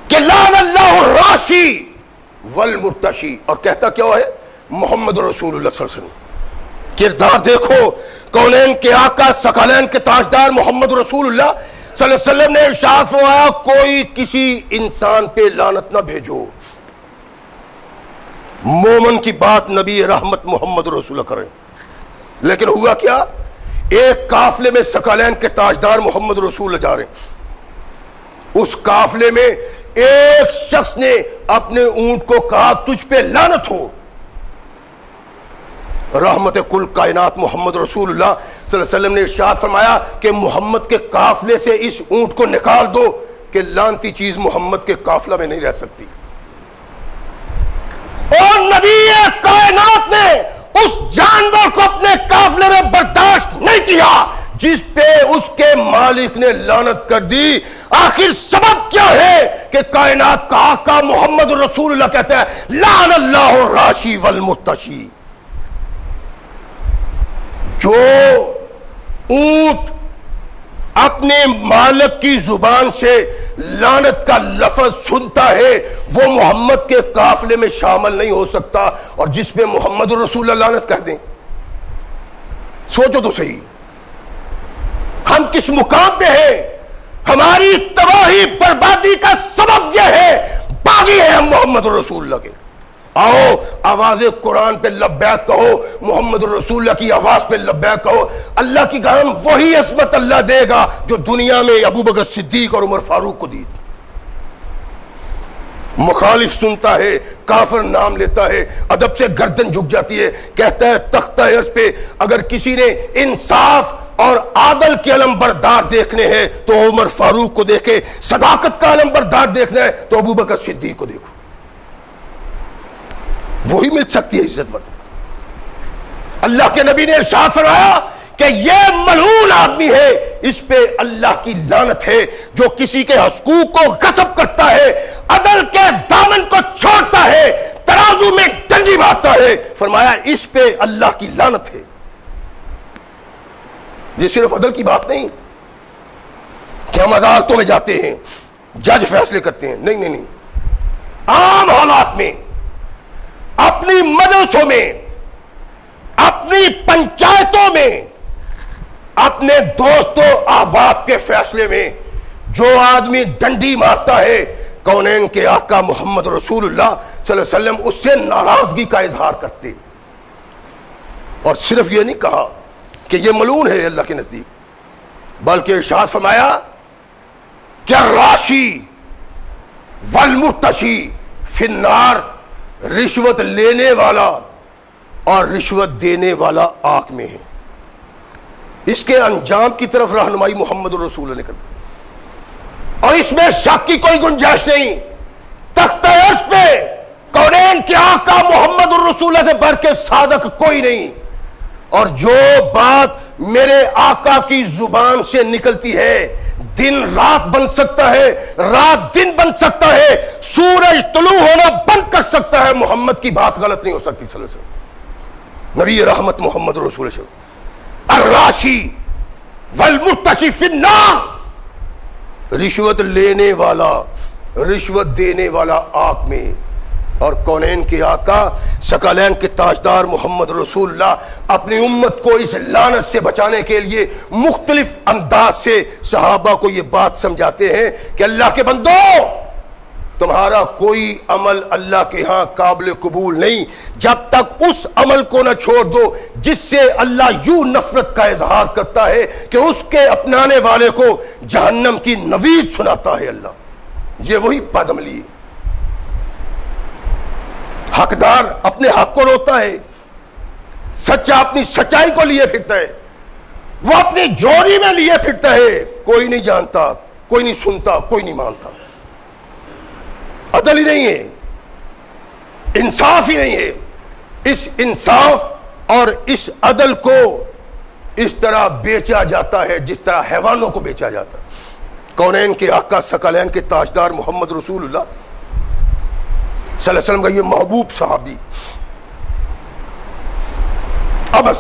کہ لعن اللہ الراشی والمرتشی، اور کہتا کیا ہے؟ محمد رسول اللہ صلی اللہ علیہ وسلم۔ کردار دیکھو، کونین کے آقا ثقلین کے تاجدار محمد رسول اللہ صلی اللہ علیہ وسلم نے ارشاد فرمایا کوئی کسی انسان پہ لعنت نہ بھیجو۔ مومن کی بات نبی رحمت محمد رسول اللہ کریں، لیکن ہوا کیا؟ ایک قافلے میں ثقلین کے تاجدار محمد رسول اللہ جا رہے ہیں، اس قافلے میں ایک شخص نے اپنے اونٹ کو کہا تجھ پہ لعنت ہو۔ رحمت کل کائنات محمد رسول اللہ صلی اللہ علیہ وسلم نے ارشاد فرمایا کہ محمد کے قافلے سے اس اونٹ کو نکال دو کہ لعنتی چیز محمد کے قافلہ میں نہیں رہ سکتی۔ اور نبی کائنات نے اس جانور کو اپنے قافلے میں برداشت نہیں کیا جس پہ اس کے مالک نے لعنت کر دی۔ آخر سبب کیا ہے کہ کائنات کا آقا محمد رسول اللہ کہتا ہے لعن اللہ الراشی والمرتشی، جو اونٹ اپنے مالک کی زبان سے لعنت کا لفظ سنتا ہے وہ محمد کے قافلے میں شامل نہیں ہو سکتا، اور جس پہ محمد رسول اللہ لعنت کہہ دیں، سوچو تو صحیح ہم کس مقام پہ ہیں۔ ہماری تباہی بربادی کا سبب یہ ہے، باغی ہیں ہم محمد رسول اللہ کے۔ آؤ آواز قرآن پہ لبیک کہو، محمد رسول اللہ کی آواز پہ لبیک کہو، اللہ کی قسم وہی عصمت اللہ دے گا جو دنیا میں ابو بکر صدیق اور عمر فاروق کو دی۔ مخالف سنتا ہے، کافر نام لیتا ہے، ادب سے گردن جھک جاتی ہے، کہتا ہے تختہ عرش پہ اگر کسی نے انصاف اور عادل کے علم بردار دیکھنے ہیں تو عمر فاروق کو دیکھے، صداقت کا علم بردار دیکھنا ہے تو ابو بکر صدیق کو دیکھو، وہی مل سکتی ہے عزت وقت۔ اللہ کے نبی نے ارشاد فرمایا کہ یہ ملعون آدمی ہے، اس پہ اللہ کی لعنت ہے جو کسی کے حقوق کو غصب کرتا ہے، عدل کے دامن کو چھوڑتا ہے، ترازو میں ڈنڈی مارتا ہے، فرمایا اس پہ اللہ کی لعنت ہے۔ یہ صرف عدل کی بات نہیں کہ ہم عدالتوں میں جاتے ہیں جج فیصلے کرتے ہیں، نہیں نہیں نہیں، عام حالات میں، اپنی مجلسوں میں، اپنی پنچایتوں میں، اپنے دوستوں احباب کے فیصلے میں جو آدمی ڈنڈی مارتا ہے، کونین کے آقا محمد رسول اللہ صلی اللہ علیہ وسلم اس سے ناراضگی کا اظہار کرتے، اور صرف یہ نہیں کہا کہ یہ ملعون ہے اللہ کے نزدیک، بلکہ ارشاد فرمایا کہ راشی والمرتشی فی النار، رشوت لینے والا اور رشوت دینے والا آگ میں ہے۔ اس کے انجام کی طرف رہنمائی محمد رسول اللہ نے کر دی، اور اس میں شک کی کوئی گنجائش نہیں۔ تختہ عرش پہ کونین کے آقا محمد الرسول اللہ سے بڑھ کے صادق کوئی نہیں، اور جو بات میرے آقا کی زبان سے نکلتی ہے دن رات بن سکتا ہے، رات دن بن سکتا ہے، سورج طلوع ہونا بند کر سکتا ہے، محمد کی بات غلط نہیں ہو سکتی صلی اللہ علیہ وسلم۔ نبی رحمت محمد رسول اللہ، الراشی والمرتشی فی النار، رشوت لینے والا رشوت دینے والا آگ میں، اور کونین کے آقا ثقلین کے تاجدار محمد رسول اللہ اپنی امت کو اس لعنت سے بچانے کے لیے مختلف انداز سے صحابہ کو یہ بات سمجھاتے ہیں کہ اللہ کے بندو، تمہارا کوئی عمل اللہ کے ہاں قابل قبول نہیں جب تک اس عمل کو نہ چھوڑ دو جس سے اللہ یوں نفرت کا اظہار کرتا ہے کہ اس کے اپنانے والے کو جہنم کی نوید سناتا ہے اللہ۔ یہ وہی بدعملی ہے۔ حقدار اپنے حق کو روتا ہے، سچا اپنی سچائی کو لیے پھرتا ہے، وہ اپنی جوڑی میں لیے پھرتا ہے، کوئی نہیں جانتا، کوئی نہیں سنتا، کوئی نہیں مانتا۔ عدل ہی نہیں ہے، انصاف ہی نہیں ہے۔ اس انصاف اور اس عدل کو اس طرح بیچا جاتا ہے جس طرح حیوانوں کو بیچا جاتا ہے۔ کونین کے آقا ثقلین کے تاجدار محمد رسول اللہ صلی اللہ علیہ وسلم کا یہ محبوب صحابی ابس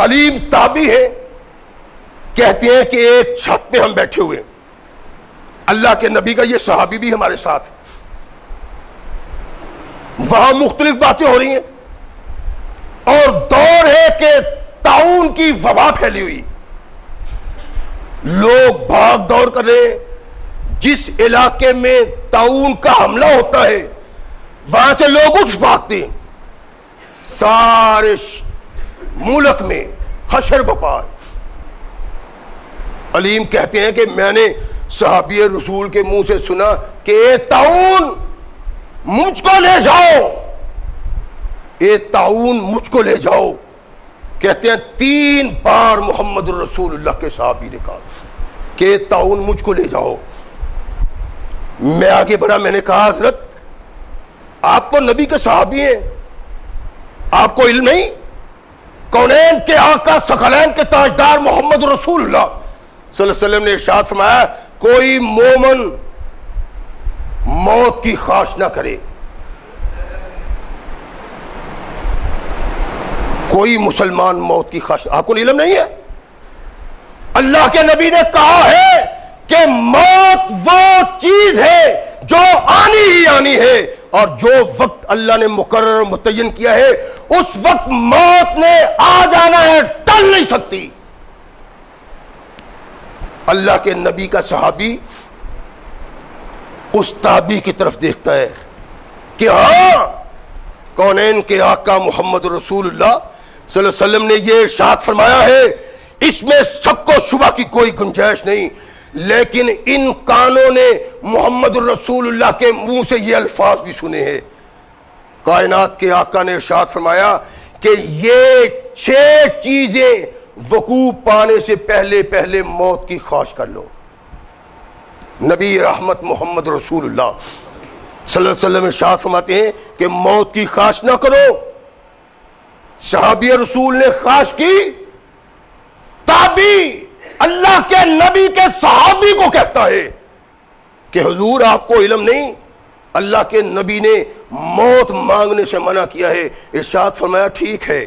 علیم تابعی ہے، کہتے ہیں کہ ایک چھت پہ ہم بیٹھے ہوئے، اللہ کے نبی کا یہ صحابی بھی ہمارے ساتھ، وہاں مختلف باتیں ہو رہی ہیں، اور دور ہے کہ طاعون کی وبا پھیلی ہوئی، لوگ بھاگ دوڑ کر رہے ہیں۔ جس علاقے میں طاعون کا حملہ ہوتا ہے وہاں سے لوگ اٹھ بھاگتے ہیں، سارے ملک میں حشر بپا۔ علیم کہتے ہیں کہ میں نے صحابی رسول کے منہ سے سنا کہ اے طاعون مجھ کو لے جاؤ، اے طاعون مجھ کو لے جاؤ۔ کہتے ہیں 3 بار محمد الرسول اللہ کے صحابی نے کہا کہ اے طاعون مجھ کو لے جاؤ۔ میں آگے بڑھا، میں نے کہا حضرت آپ تو نبی کے صحابی ہیں، آپ کو علم نہیں؟ کونین کے آقا ثقلین کے تاجدار محمد رسول اللہ صلی اللہ علیہ وسلم نے ارشاد فرمایا کوئی مومن موت کی خواہش نہ کرے، کوئی مسلمان موت کی خواہش، آپ کو علم نہیں ہے؟ اللہ کے نبی نے کہا ہے کہ موت وہ چیز ہے جو آنی ہی آنی ہے، اور جو وقت اللہ نے مقرر متعین کیا ہے اس وقت موت نے آ جانا ہے، ٹل نہیں سکتی۔ اللہ کے نبی کا صحابی اس تابعی کی طرف دیکھتا ہے کہ ہاں کونین کے آقا محمد رسول اللہ صلی اللہ علیہ وسلم نے یہ ارشاد فرمایا ہے، اس میں سب کو شبہ کی کوئی گنجائش نہیں لیکن ان کانوں نے محمد رسول اللہ کے منہ سے یہ الفاظ بھی سنے ہیں۔ کائنات کے آقا نے ارشاد فرمایا کہ یہ 6 چیزیں وقوع پانے سے پہلے پہلے موت کی خواہش کر لو۔ نبی رحمت محمد رسول اللہ صلی اللہ علیہ وسلم ارشاد فرماتے ہیں کہ موت کی خواہش نہ کرو۔ صحابی رسول نے خواہش کی، تابعی اللہ کے نبی کے صحابی کو کہتا ہے کہ حضور آپ کو علم نہیں، اللہ کے نبی نے موت مانگنے سے منع کیا ہے۔ ارشاد فرمایا ٹھیک ہے،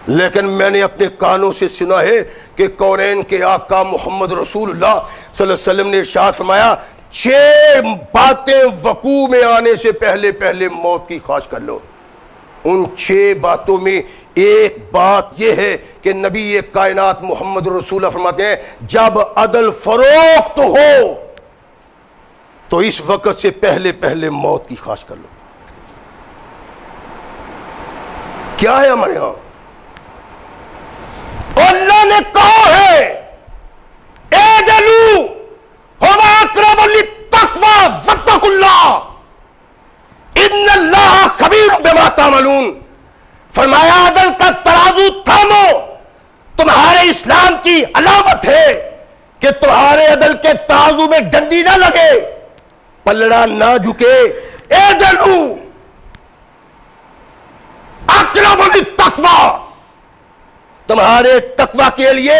لیکن میں نے اپنے کانوں سے سنا ہے کہ کونین کے آقا محمد رسول اللہ صلی اللہ علیہ وسلم نے ارشاد فرمایا 6 باتیں وقوع میں آنے سے پہلے پہلے موت کی خواہش کر لو۔ ان 6 باتوں میں ایک بات یہ ہے کہ نبی کائنات محمد رسول اللہ فرماتے ہیں جب عدل فروخت ہو تو اس وقت سے پہلے پہلے موت کی خواہش کر لو۔ کیا ہے ہمارے ہاں؟ اللہ نے کہا ہے اعدلوا هو اقرب للتقوى واتقوا اللہ ان اللہ خبیر بما تعملون۔ فرمایا عدل کا ترازو تھامو، تمہارے اسلام کی علامت ہے کہ تمہارے عدل کے ترازو میں ڈنڈی نہ لگے، پلڑا نہ جھکے۔ اعدلوا اقرب للتقوى، تمہارے تقوی کے لیے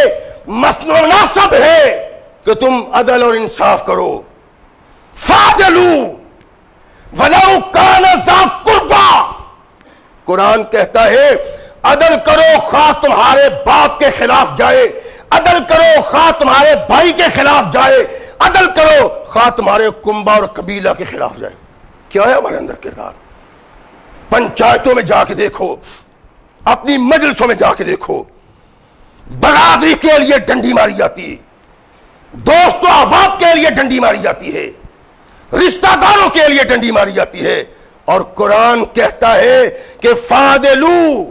مسنون مناسب ہے کہ تم عدل اور انصاف کرو۔ فاعدلوا ولو کان ذا قربا، قرآن کہتا ہے عدل کرو خواہ تمہارے باپ کے خلاف جائے، عدل کرو خواہ تمہارے بھائی کے خلاف جائے، عدل کرو خواہ تمہارے کنبہ اور قبیلہ کے خلاف جائے۔ کیا ہے ہمارے اندر کردار؟ پنچایتوں میں جا کے دیکھو، اپنی مجلسوں میں جا کے دیکھو، برادری کے لیے ڈنڈی ماری جاتی ہے، دوست و احباب کے لیے ڈنڈی ماری جاتی ہے، رشتہ داروں کے لیے ڈنڈی ماری جاتی ہے، اور قرآن کہتا ہے کہ فاعدلوا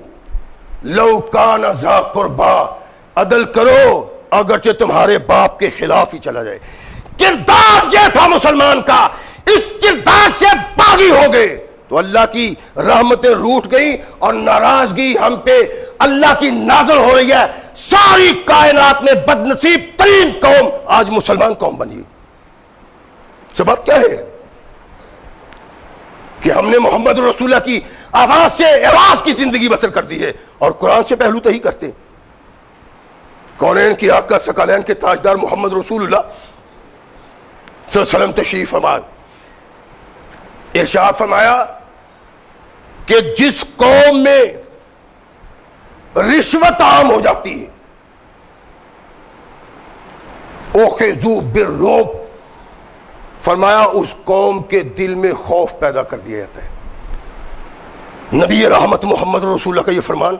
لو کان ذا قربا، عدل کرو اگرچہ تمہارے باپ کے خلاف ہی چلا جائے۔ کردار یہ تھا مسلمان کا، اس کردار سے باغی ہو گئے تو اللہ کی رحمتیں روٹھ گئی اور ناراضگی ہم پہ اللہ کی نازل ہو رہی ہے۔ ساری کائنات میں بدنصیب ترین قوم آج مسلمان قوم بنی۔ سبب کیا ہے؟ کہ ہم نے محمد رسول اللہ کی آواز سے آواز کی زندگی بسر کر دی ہے اور قرآن سے پہلو تہی کرتے۔ کونین کی آقا ثقلین کے تاجدار محمد رسول اللہ صلی اللہ علیہ وسلم تشریف فرما، ارشاد فرمایا کہ جس قوم میں رشوت عام ہو جاتی ہے اخذوا بالرعب، فرمایا اس قوم کے دل میں خوف پیدا کر دیا جاتا ہے۔ نبی رحمت محمد رسول اللہ کا یہ فرمان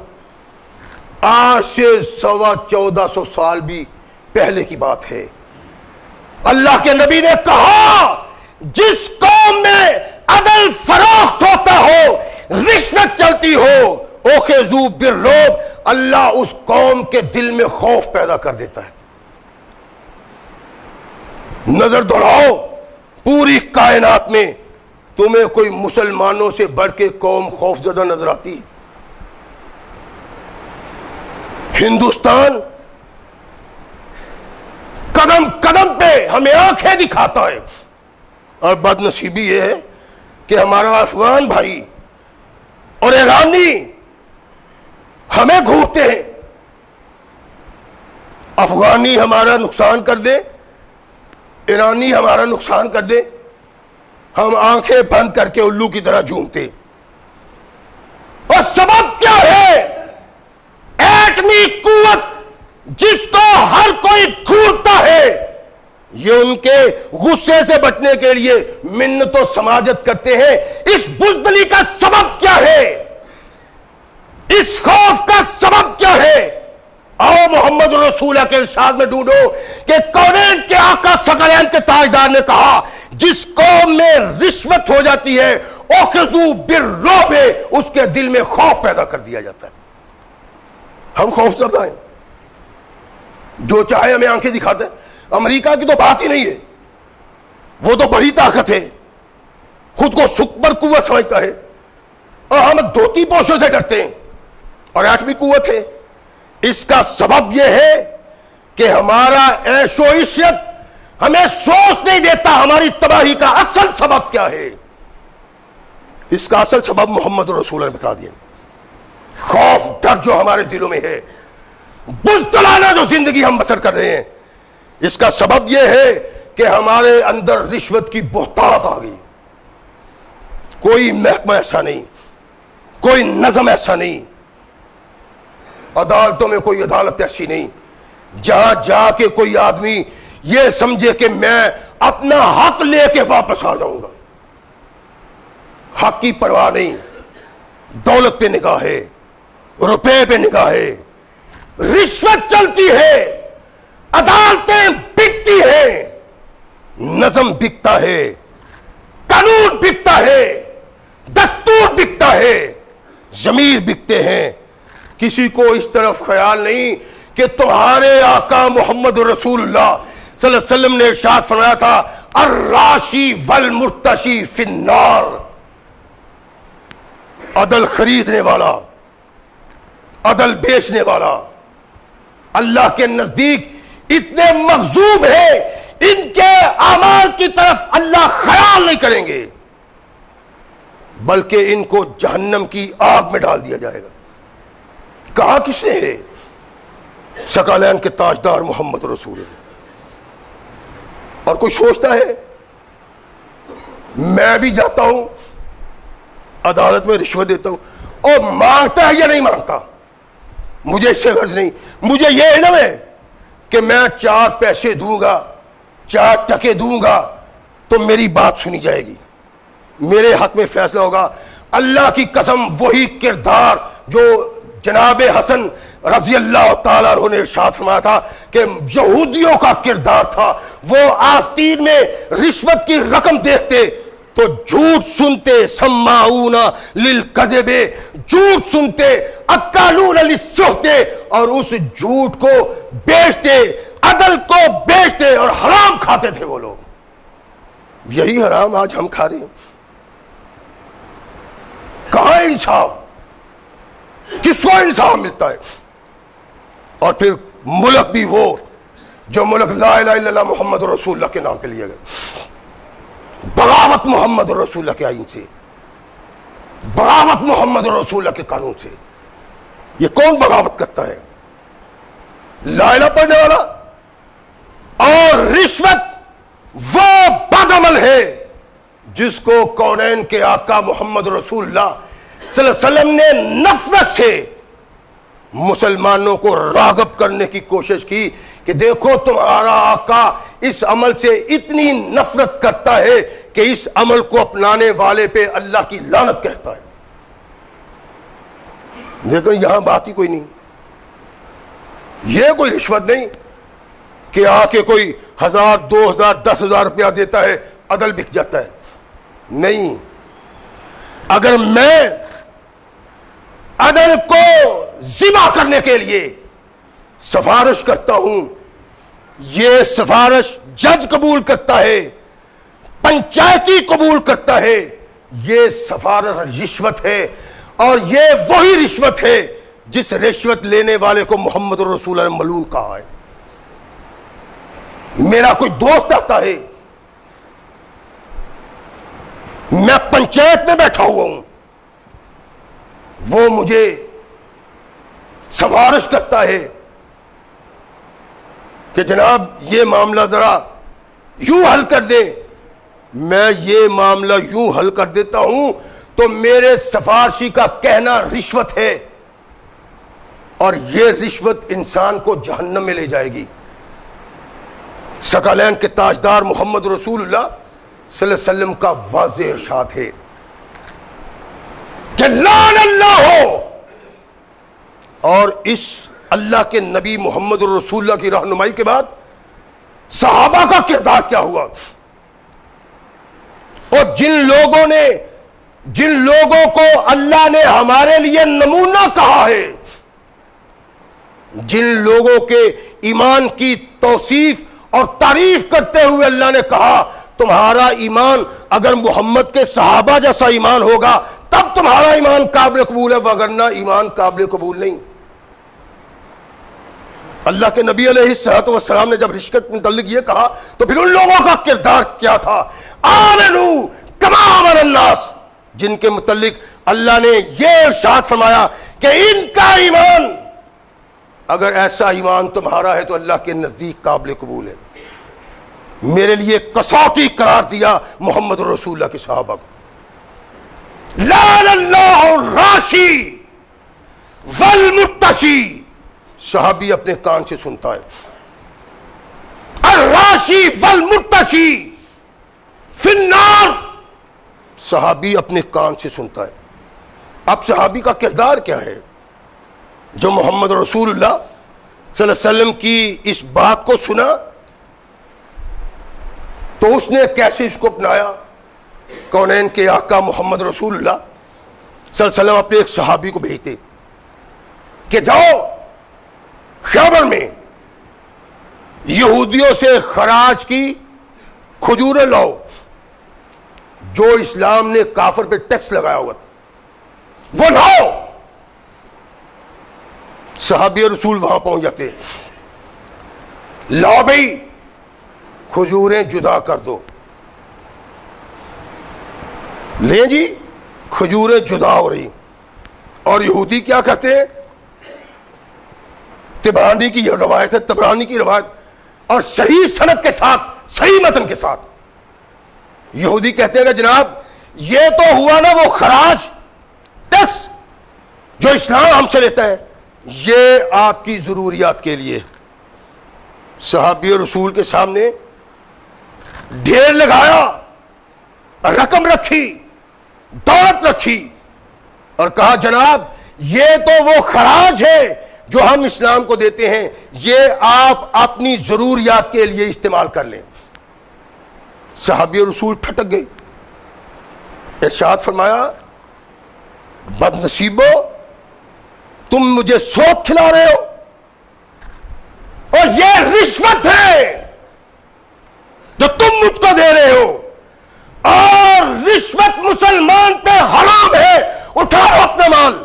آج سے 1450 سال بھی پہلے کی بات ہے۔ اللہ کے نبی نے کہا جس قوم میں عدل فروخت ہوتا ہو، رشوت چلتی ہو، اخذوا بالرعب، اللہ اس قوم کے دل میں خوف پیدا کر دیتا ہے۔ نظر دوڑاؤ پوری کائنات میں تمہیں کوئی مسلمانوں سے بڑھ کے قوم خوف زدہ نظر آتی؟ ہندوستان قدم قدم پہ ہمیں آنکھیں دکھاتا ہے، اور بدنصیبی یہ ہے کہ ہمارا افغان بھائی اور ایرانی ہمیں گھورتے ہیں۔ افغانی ہمارا نقصان کر دے، ایرانی ہمارا نقصان کر دے، ہم آنکھیں بند کر کے الو کی طرح جھومتے۔ اور سبب کیا ہے؟ ایٹمی قوت جس کو ہر کوئی گھورتا ہے، یہ ان کے غصے سے بچنے کے لیے منت و سماجت کرتے ہیں۔ اس بزدلی کا سبب کیا ہے؟ اس خوف کا سبب کیا ہے؟ آؤ محمد رسول اللہ کے ارشاد میں ڈھونڈو کہ کونین کے آقا ثقلین کے تاجدار نے کہا جس قوم میں رشوت ہو جاتی ہے اخذوا بالرعب، اس کے دل میں خوف پیدا کر دیا جاتا ہے۔ ہم خوف زدہ ہیں، جو چاہے ہمیں آنکھیں دکھاتا ہے. امریکہ کی تو بات ہی نہیں ہے, وہ تو بڑی طاقت ہے, خود کو سپر قوت سمجھتا ہے, اور ہم دھوتی پوشوں سے ڈرتے ہیں, اور ایٹمی قوت ہے. اس کا سبب یہ ہے کہ ہمارا عیش و عشرت ہمیں سوچ نہیں دیتا ہماری تباہی کا اصل سبب کیا ہے. اس کا اصل سبب محمد رسول اللہ نے بتا دیا. خوف ڈر جو ہمارے دلوں میں ہے, بزدلانہ جو زندگی ہم بسر کر رہے ہیں, اس کا سبب یہ ہے کہ ہمارے اندر رشوت کی بہتات آ گئی. کوئی محکمہ ایسا نہیں, کوئی نظم ایسا نہیں, عدالتوں میں کوئی عدالت ایسی نہیں جہاں جا کے کوئی آدمی یہ سمجھے کہ میں اپنا حق لے کے واپس آ جاؤں گا. حق کی پرواہ نہیں, دولت پہ نگاہ ہے, روپے پہ نگاہ ہے, رشوت چلتی ہے, عدالتیں بکتی ہیں, نظم بکتا ہے, قانون بکتا ہے, دستور بکتا ہے, ضمیر بکتے ہیں. کسی کو اس طرف خیال نہیں کہ تمہارے آقا محمد رسول اللہ صلی اللہ علیہ وسلم نے ارشاد فرمایا تھا الراشی والمرتشی فی النار. عدل خریدنے والا, عدل بیچنے والا اللہ کے نزدیک اتنے مغضوب ہے, ان کے اعمال کی طرف اللہ خیال نہیں کریں گے, بلکہ ان کو جہنم کی آگ میں ڈال دیا جائے گا. کہا کس نے ہے؟ ثقلین کے تاجدار محمد رسول اللہ. اور کوئی سوچتا ہے میں بھی جاتا ہوں عدالت میں رشوت دیتا ہوں, اور مانگتا ہے یا نہیں مانگتا, مجھے اس سے غرض نہیں. مجھے یہ علم ہے کہ میں 4 پیسے دوں گا, 4 ٹکے دوں گا تو میری بات سنی جائے گی, میرے حق میں فیصلہ ہوگا. اللہ کی قسم وہی کردار جو جناب حسن رضی اللہ تعالیٰ عنہ نے ارشاد فرمایا تھا کہ یہودیوں کا کردار تھا, وہ آستین میں رشوت کی رقم دیکھتے تو جھوٹ سنتے, سماعون للکذب, جھوٹ سنتے, اکالون للسحت, اور اس جھوٹ کو بیچتے, عدل کو بیچتے اور حرام کھاتے تھے وہ لوگ. یہی حرام آج ہم کھا رہے ہیں. کہاں انصاف, کس کو انصاف ملتا ہے؟ اور پھر ملک بھی وہ جو ملک لا الہ الا اللہ محمد رسول اللہ کے نام پہ لیا گیا. بغاوت محمد رسول اللہ کے آئین سے, بغاوت محمد رسول اللہ کے قانون سے. یہ کون بغاوت کرتا ہے؟ لا الہ پڑھنے والا. اور رشوت وہ بد عمل ہے جس کو کونین کے آقا محمد رسول اللہ صلی اللہ علیہ وسلم نے نفرت سے مسلمانوں کو راغب کرنے کی کوشش کی کہ دیکھو تمہارا آقا اس عمل سے اتنی نفرت کرتا ہے کہ اس عمل کو اپنانے والے پہ اللہ کی لعنت کہتا ہے. لیکن یہاں بات ہی کوئی نہیں. یہ کوئی رشوت نہیں کہ آ کے کوئی 1000 2000 10,000 روپیہ دیتا ہے عدل بک جاتا ہے. نہیں, اگر میں عدل کو ذبح کرنے کے لیے سفارش کرتا ہوں, یہ سفارش جج قبول کرتا ہے, پنچایتی قبول کرتا ہے, یہ سفارش رشوت ہے. اور یہ وہی رشوت ہے جس رشوت لینے والے کو محمد رسول اللہ نے ملعون کہا ہے. میرا کوئی دوست آتا ہے, میں پنچایت میں بیٹھا ہوا ہوں, وہ مجھے سفارش کرتا ہے کہ جناب یہ معاملہ ذرا یوں حل کر دے. میں یہ معاملہ یوں حل کر دیتا ہوں تو میرے سفارشی کا کہنا رشوت ہے, اور یہ رشوت انسان کو جہنم میں لے جائے گی. ثقلین کے تاجدار محمد رسول اللہ صلی اللہ علیہ وسلم کا واضح ارشاد ہے کہ لعن اللہ ہو. اور اس اللہ کے نبی محمد رسول اللہ کی رہنمائی کے بعد صحابہ کا کردار کیا ہوا, اور جن لوگوں کو اللہ نے ہمارے لیے نمونہ کہا ہے جن لوگوں کے ایمان کی توصیف اور تعریف کرتے ہوئے اللہ نے کہا تمہارا ایمان اگر محمد کے صحابہ جیسا ایمان ہوگا تب تمہارا ایمان قابل قبول ہے، وگرنہ ایمان قابل قبول نہیں۔ اللہ کے نبی علیہ الصلوۃ والسلام نے جب رشوت کے متعلق یہ کہا تو پھر ان لوگوں کا کردار کیا تھا؟ آمنو کما آمن الناس، جن کے متعلق اللہ نے یہ ارشاد فرمایا کہ ان کا ایمان اگر ایسا ایمان تمہارا ہے تو اللہ کے نزدیک قابل قبول ہے۔ میرے لیے کسوٹی قرار دیا محمد رسول اللہ کے صحابہ کو۔ لعن اللہ الراشی والمرتشی، صحابی اپنے کان سے سنتا ہے، الراشی والمرتشی فی النار، صحابی اپنے کان سے سنتا ہے۔ اب صحابی کا کردار کیا ہے؟ جو محمد رسول اللہ صلی اللہ علیہ وسلم کی اس بات کو سنا تو اس نے کیسے اس کو اپنایا؟ کونین کے آقا محمد رسول اللہ صلی اللہ علیہ وسلم اپنے ایک صحابی کو بھیجتے کہ جاؤ خیبر میں یہودیوں سے خراج کی کھجوریں لاؤ، جو اسلام نے کافر پہ ٹیکس لگایا ہوا تھا وہ لاؤ۔ صحابی رسول وہاں پہنچ جاتے، لاؤ بھائی کھجوریں جدا کر دو، لیں جی کھجوریں جدا ہو رہی، اور یہودی کیا کرتے ہیں؟ تبرانی کی روایت ہے، تبرانی کی روایت اور صحیح سند کے ساتھ، صحیح متن کے ساتھ، یہودی کہتے ہیں کہ جناب یہ تو ہوا نا وہ خراج ٹیکس جو اسلام ہم سے لیتا ہے، یہ آپ کی ضروریات کے لیے۔ صحابی رسول کے سامنے ڈھیر لگایا، رقم رکھی، دولت رکھی، اور کہا جناب یہ تو وہ خراج ہے جو ہم اسلام کو دیتے ہیں، یہ آپ اپنی ضروریات کے لیے استعمال کر لیں۔ صحابی رسول ٹھٹک گئے، ارشاد فرمایا بد نصیبو تم مجھے سوپ کھلا رہے ہو اور یہ رشوت ہے جو تم مجھ کو دے رہے ہو، اور رشوت مسلمان پہ حرام ہے، اٹھاؤ اپنا مال۔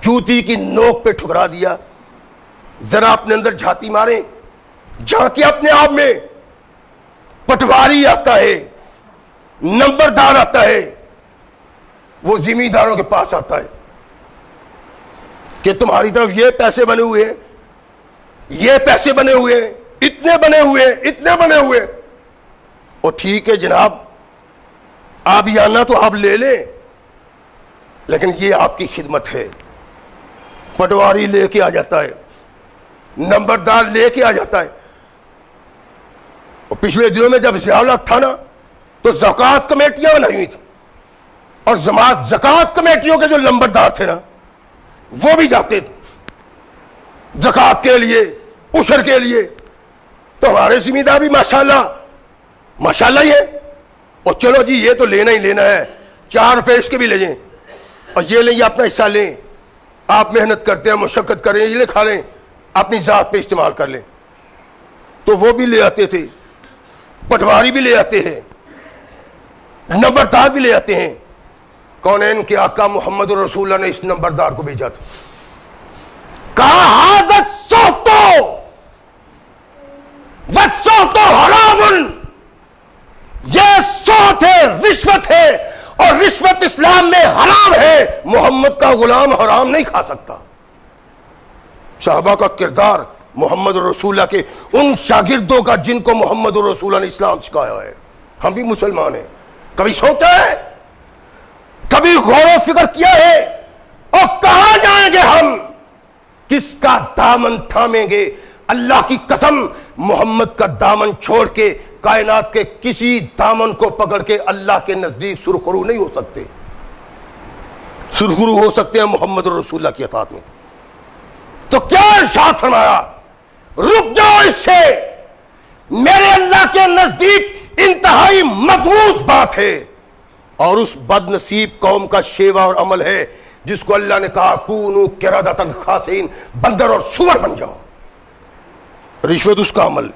جوتی کی نوک پہ ٹھکرا دیا۔ ذرا اپنے اندر جھاتی ماریں، جھانکیں اپنے آپ میں۔ پٹواری آتا ہے، نمبردار آتا ہے، وہ زمینداروں کے پاس آتا ہے کہ تمہاری طرف یہ پیسے بنے ہوئے ہیں، یہ پیسے بنے ہوئے ہیں، اتنے بنے ہوئے ہیں، اتنے بنے ہوئے ہیں۔ اور ٹھیک ہے جناب آپ یہ آنا تو آپ لے لیں، لیکن یہ آپ کی خدمت ہے۔ پٹواری لے کے آ جاتا ہے، نمبردار لے کے آ جاتا ہے۔ اور پچھلے دنوں میں جب زیارت تھا نا تو زکوٰۃ کمیٹیاں بنائی ہوئی تھی، اور زکوٰۃ کمیٹیوں کے جو نمبردار تھے نا وہ بھی جاتے تھے زکوٰۃ کے لیے، عشر کے لیے۔ تو ہمارے زمیندار بھی ماشاءاللہ ہی ہے، اور چلو جی یہ تو لینا ہی لینا ہے، 4 روپے اس کے بھی لے جائیں، اور یہ لیں، یہ اپنا حصہ لیں، آپ محنت کرتے ہیں، مشقت کریں، یہ لے کھا لیں، اپنی ذات پہ استعمال کر لیں۔ تو وہ بھی لے آتے تھے، پٹواری بھی لے آتے ہیں، نمبردار بھی لے آتے ہیں۔ کونین کے آقا محمد رسول اللہ نے اس نمبردار کو بھیجا تھا، کہا ھذا الصوت والصوت حرام، یہ صوت ہے، رشوت ہے، اور رشوت اسلام میں حرام ہے، محمد کا غلام حرام نہیں کھا سکتا۔ صحابہ کا کردار محمد رسول اللہ کے ان شاگردوں کا جن کو محمد رسول اللہ نے اسلام سکھایا ہے۔ ہم بھی مسلمان ہیں، کبھی سوچا ہے، کبھی غور و فکر کیا ہے، اور کہاں جائیں گے ہم، کس کا دامن تھامیں گے؟ اللہ کی قسم محمد کا دامن چھوڑ کے کائنات کے کسی دامن کو پکڑ کے اللہ کے نزدیک سرخرو نہیں ہو سکتے۔ سرخرو ہو سکتے ہیں محمد رسول اللہ کی اطاعت میں۔ تو کیا ارشاد فرمایا؟ رک جاؤ اس سے، میرے اللہ کے نزدیک انتہائی مدروس بات ہے، اور اس بد نصیب قوم کا شیوا اور عمل ہے جس کو اللہ نے کہا کونوا قردۃ خاسئین، بندر اور سور بن جاؤ، رشوت اس کا عمل۔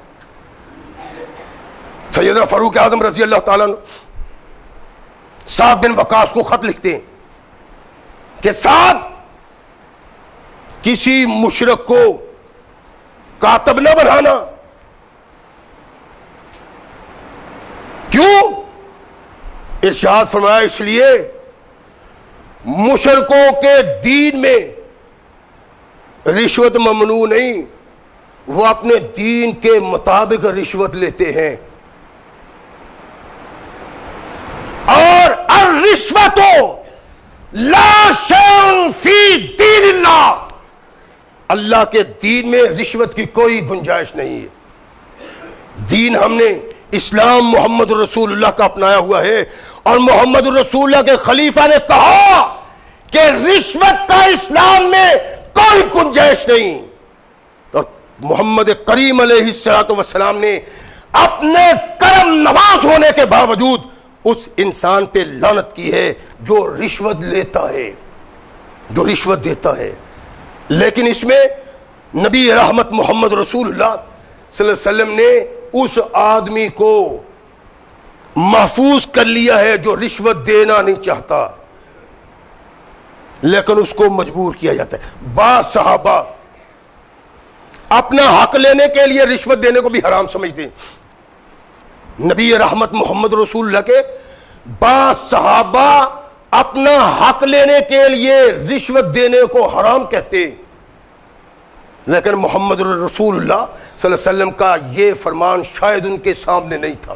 سیدنا فاروق اعظم رضی اللہ تعالیٰ عنہ سعد بن وقاص کو خط لکھتے ہیں کہ سعد، کسی مشرک کو کاتب نہ بنانا۔ کیوں؟ ارشاد فرمایا اس لیے مشرکوں کے دین میں رشوت ممنوع نہیں، وہ اپنے دین کے مطابق رشوت لیتے ہیں۔ اور الرشوت لا شیء فی دین اللہ، اللہ کے دین میں رشوت کی کوئی گنجائش نہیں ہے۔ دین ہم نے اسلام محمد رسول اللہ کا اپنایا ہوا ہے، اور محمد رسول اللہ کے خلیفہ نے کہا کہ رشوت کا اسلام میں کوئی گنجائش نہیں۔ تو محمد کریم علیہ الصلوۃ والسلام نے اپنے کرم نواز ہونے کے باوجود اس انسان پہ لعنت کی ہے جو رشوت لیتا ہے، جو رشوت دیتا ہے۔ لیکن اس میں نبی رحمت محمد رسول اللہ صلی اللہ علیہ وسلم نے اس آدمی کو محفوظ کر لیا ہے جو رشوت دینا نہیں چاہتا، لیکن اس کو مجبور کیا جاتا ہے۔ بعض صحابہ اپنا حق لینے کے لیے رشوت دینے کو بھی حرام سمجھتے ہیں۔ نبی رحمت محمد رسول اللہ کے بعض صحابہ اپنا حق لینے کے لیے رشوت دینے کو حرام کہتے ہیں، لیکن محمد رسول اللہ صلی اللہ علیہ وسلم کا یہ فرمان شاید ان کے سامنے نہیں تھا۔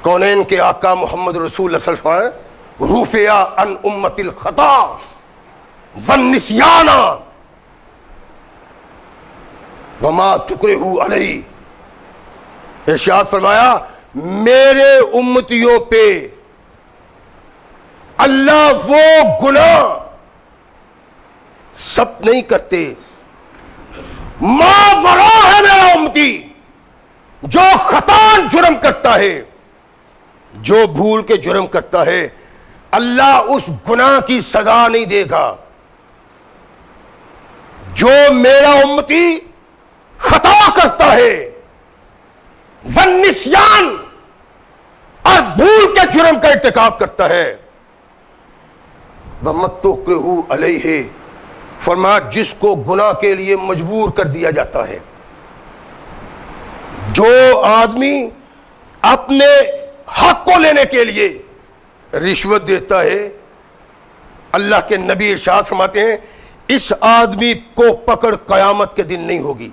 کونین کے آقا محمد رسول اللہ صلی اللہ علیہ وسلم رفع عن امت الخطا والنسیان وما تکرہوا علیہ، ارشاد فرمایا میرے امتیوں پہ اللہ وہ گناہ سب نہیں کرتے، ما ورا ہے میرا امتی، جو خطا جرم کرتا ہے، جو بھول کے جرم کرتا ہے، اللہ اس گناہ کی سزا نہیں دے گا۔ جو میرا امتی خطا کرتا ہے، والنسیان، اور بھول کے جرم کا ارتکاب کرتا ہے، وَمَا تُكْرِهُ عَلَيْهِ، فرمایا جس کو گناہ کے لیے مجبور کر دیا جاتا ہے۔ جو آدمی اپنے حق کو لینے کے لیے رشوت دیتا ہے، اللہ کے نبی ارشاد فرماتے ہیں اس آدمی کو پکڑ قیامت کے دن نہیں ہوگی۔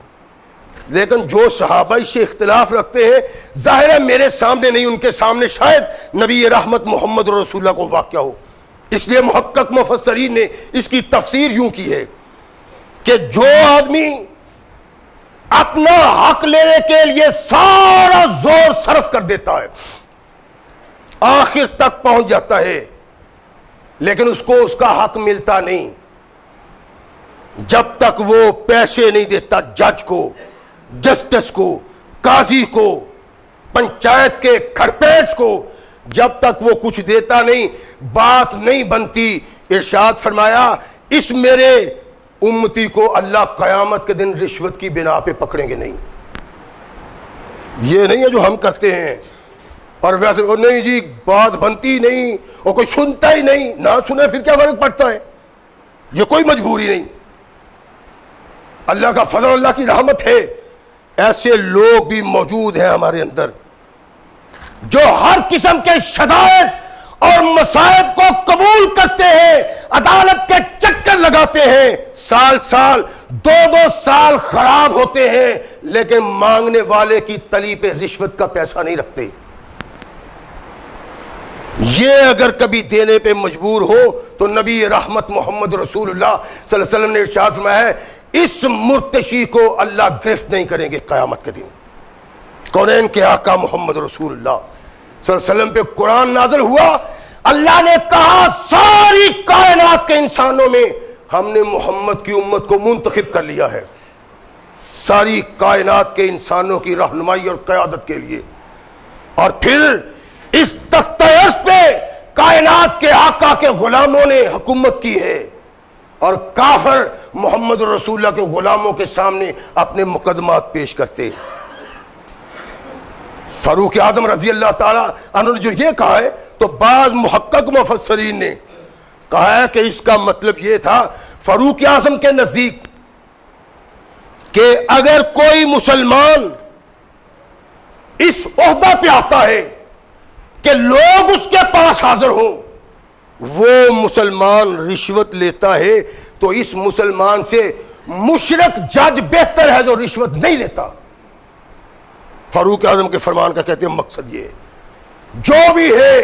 لیکن جو صحابہ اس سے اختلاف رکھتے ہیں، ظاہر ہے میرے سامنے نہیں، ان کے سامنے شاید نبی رحمت محمد رسول اللہ کو واقعہ ہو، اس لیے محقق مفسرین نے اس کی تفسیر یوں کی ہے کہ جو آدمی اپنا حق لینے کے لیے سارا زور صرف کر دیتا ہے، آخر تک پہنچ جاتا ہے، لیکن اس کو اس کا حق ملتا نہیں جب تک وہ پیسے نہیں دیتا جج کو، جسٹس کو، قاضی کو، پنچایت کے کھڑپیچ کو، جب تک وہ کچھ دیتا نہیں بات نہیں بنتی۔ ارشاد فرمایا اس میرے امتی کو اللہ قیامت کے دن رشوت کی بنا پہ پکڑیں گے نہیں۔ یہ نہیں ہے جو ہم کرتے ہیں، اور ویسے نہیں جی بات بنتی نہیں اور کوئی سنتا ہی نہیں، نہ سنے پھر کیا فرق پڑتا ہے، یہ کوئی مجبوری نہیں، اللہ کا فضل، اللہ کی رحمت ہے۔ ایسے لوگ بھی موجود ہیں ہمارے اندر جو ہر قسم کے شدائد اور مصائب کو قبول کرتے ہیں، عدالت کے چکر لگاتے ہیں، سال سال 2 سال خراب ہوتے ہیں، لیکن مانگنے والے کی تلی پہ رشوت کا پیسہ نہیں رکھتے۔ یہ اگر کبھی دینے پہ مجبور ہو تو نبی رحمت محمد رسول اللہ صلی اللہ علیہ وسلم نے ارشاد فرمایا ہے اس مرتشی کو اللہ گرفت نہیں کریں گے قیامت کے دن۔ کونین کے آقا محمد رسول اللہ صلی اللہ علیہ وسلم پہ قرآن نازل ہوا، اللہ نے کہا ساری کائنات کے انسانوں میں ہم نے محمد کی امت کو منتخب کر لیا ہے، ساری کائنات کے انسانوں کی رہنمائی اور قیادت کے لیے، اور پھر اس تختِ عرش پہ کائنات کے آقا کے غلاموں نے حکومت کی ہے اور کافر محمد رسول اللہ کے غلاموں کے سامنے اپنے مقدمات پیش کرتے. فاروق اعظم رضی اللہ تعالیٰ عنہ نے جو یہ کہا ہے تو بعض محقق مفسرین نے کہا ہے کہ اس کا مطلب یہ تھا فاروق اعظم کے نزدیک کہ اگر کوئی مسلمان اس عہدہ پہ آتا ہے کہ لوگ اس کے پاس حاضر ہوں، وہ مسلمان رشوت لیتا ہے تو اس مسلمان سے مشرک جج بہتر ہے جو رشوت نہیں لیتا. فاروق اعظم کے فرمان کا کہتے ہیں مقصد یہ ہے جو بھی ہے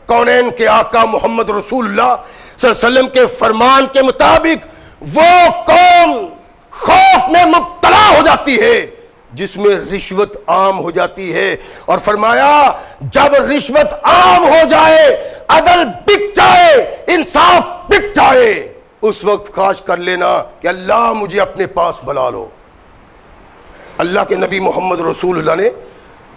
کونین کے آقا محمد رسول اللہ صلی اللہ علیہ وسلم کے فرمان کے مطابق وہ قوم خوف میں مبتلا ہو جاتی ہے جس میں رشوت عام ہو جاتی ہے. اور فرمایا جب رشوت عام ہو جائے، عدل بک جائے، انصاف بک جائے، اس وقت خواہش کر لینا کہ اللہ مجھے اپنے پاس بلا لو. اللہ کے نبی محمد رسول اللہ نے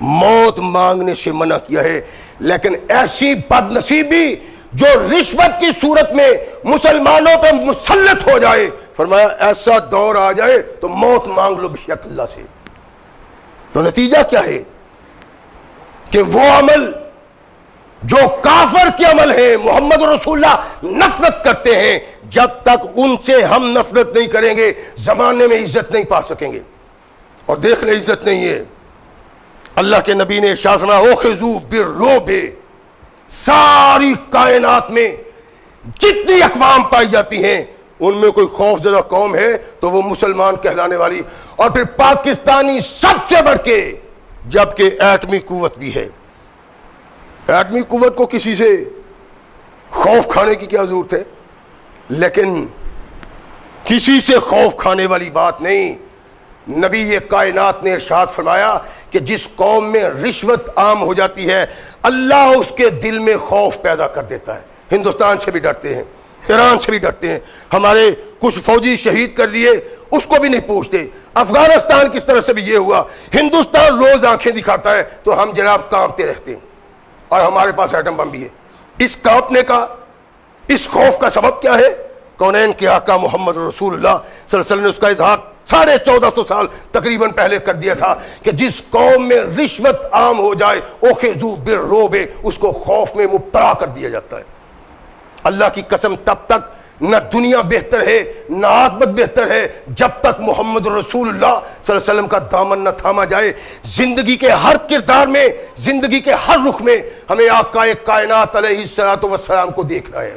موت مانگنے سے منع کیا ہے، لیکن ایسی بد نصیبی جو رشوت کی صورت میں مسلمانوں پہ مسلط ہو جائے، فرمایا ایسا دور آ جائے تو موت مانگ لو بشک اللہ سے. تو نتیجہ کیا ہے کہ وہ عمل جو کافر کے عمل ہیں محمد رسول اللہ نفرت کرتے ہیں، جب تک ان سے ہم نفرت نہیں کریں گے زمانے میں عزت نہیں پا سکیں گے. اور دیکھ لیں عزت نہیں ہے، اللہ کے نبی نے ارشاد فرمایا اخذوا بالرعب، ساری کائنات میں جتنی اقوام پائی جاتی ہیں ان میں کوئی خوف زدہ قوم ہے تو وہ مسلمان کہلانے والی. اور پھر پاکستانی سب سے بڑھ کے، جبکہ ایٹمی قوت بھی ہے. ایٹمی قوت کو کسی سے خوف کھانے کی کیا ضرورت ہے، لیکن کسی سے خوف کھانے والی بات نہیں. نبی یہ کائنات نے ارشاد فرمایا کہ جس قوم میں رشوت عام ہو جاتی ہے اللہ اس کے دل میں خوف پیدا کر دیتا ہے. ہندوستان سے بھی ڈرتے ہیں، ایران سے بھی ڈرتے ہیں، ہمارے کچھ فوجی شہید کر لیے اس کو بھی نہیں پوچھتے. افغانستان کس طرح سے بھی یہ ہوا، ہندوستان روز آنکھیں دکھاتا ہے تو ہم جناب کانپتے رہتے ہیں، اور ہمارے پاس ایٹم بم بھی ہے. اس کانپنے کا، اس خوف کا سبب کیا ہے؟ کونین کے آقا محمد رسول اللہ صلی اللہ علیہ وسلم نے اس کا اظہار 1450 سال تقریباً پہلے کر دیا تھا کہ جس قوم میں رشوت عام ہو جائے اخذوا بالرعب، اس کو خوف میں مبتلا کر دیا جاتا ہے. اللہ کی قسم تب تک نہ دنیا بہتر ہے نہ عاقبت بہتر ہے جب تک محمد رسول اللہ صلی اللہ علیہ وسلم کا دامن نہ تھاما جائے. زندگی کے ہر کردار میں، زندگی کے ہر رخ میں ہمیں آقا کائنات علیہ الصلوۃ والسلام کو دیکھنا ہے.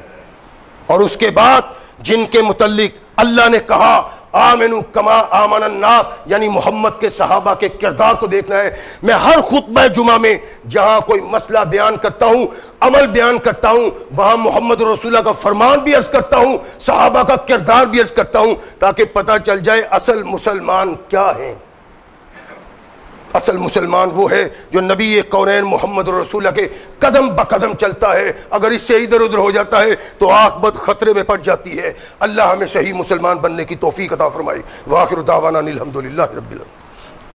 اور اس کے بعد جن کے متعلق اللہ نے کہا آمنوا کما آمن الناس، یعنی محمد کے صحابہ کے کردار کو دیکھنا ہے. میں ہر خطبہ جمعہ میں جہاں کوئی مسئلہ بیان کرتا ہوں، عمل بیان کرتا ہوں، وہاں محمد رسول اللہ کا فرمان بھی عرض کرتا ہوں، صحابہ کا کردار بھی عرض کرتا ہوں، تاکہ پتہ چل جائے اصل مسلمان کیا ہیں. اصل مسلمان وہ ہے جو نبی کونین محمد رسول اللہ کے قدم بقدم چلتا ہے. اگر اس سے ادھر ادھر ہو جاتا ہے تو عاقبت خطرے میں پڑ جاتی ہے. اللہ ہمیں صحیح مسلمان بننے کی توفیق عطا فرمائے. وآخر دعوانا الحمدللہ رب العالمین.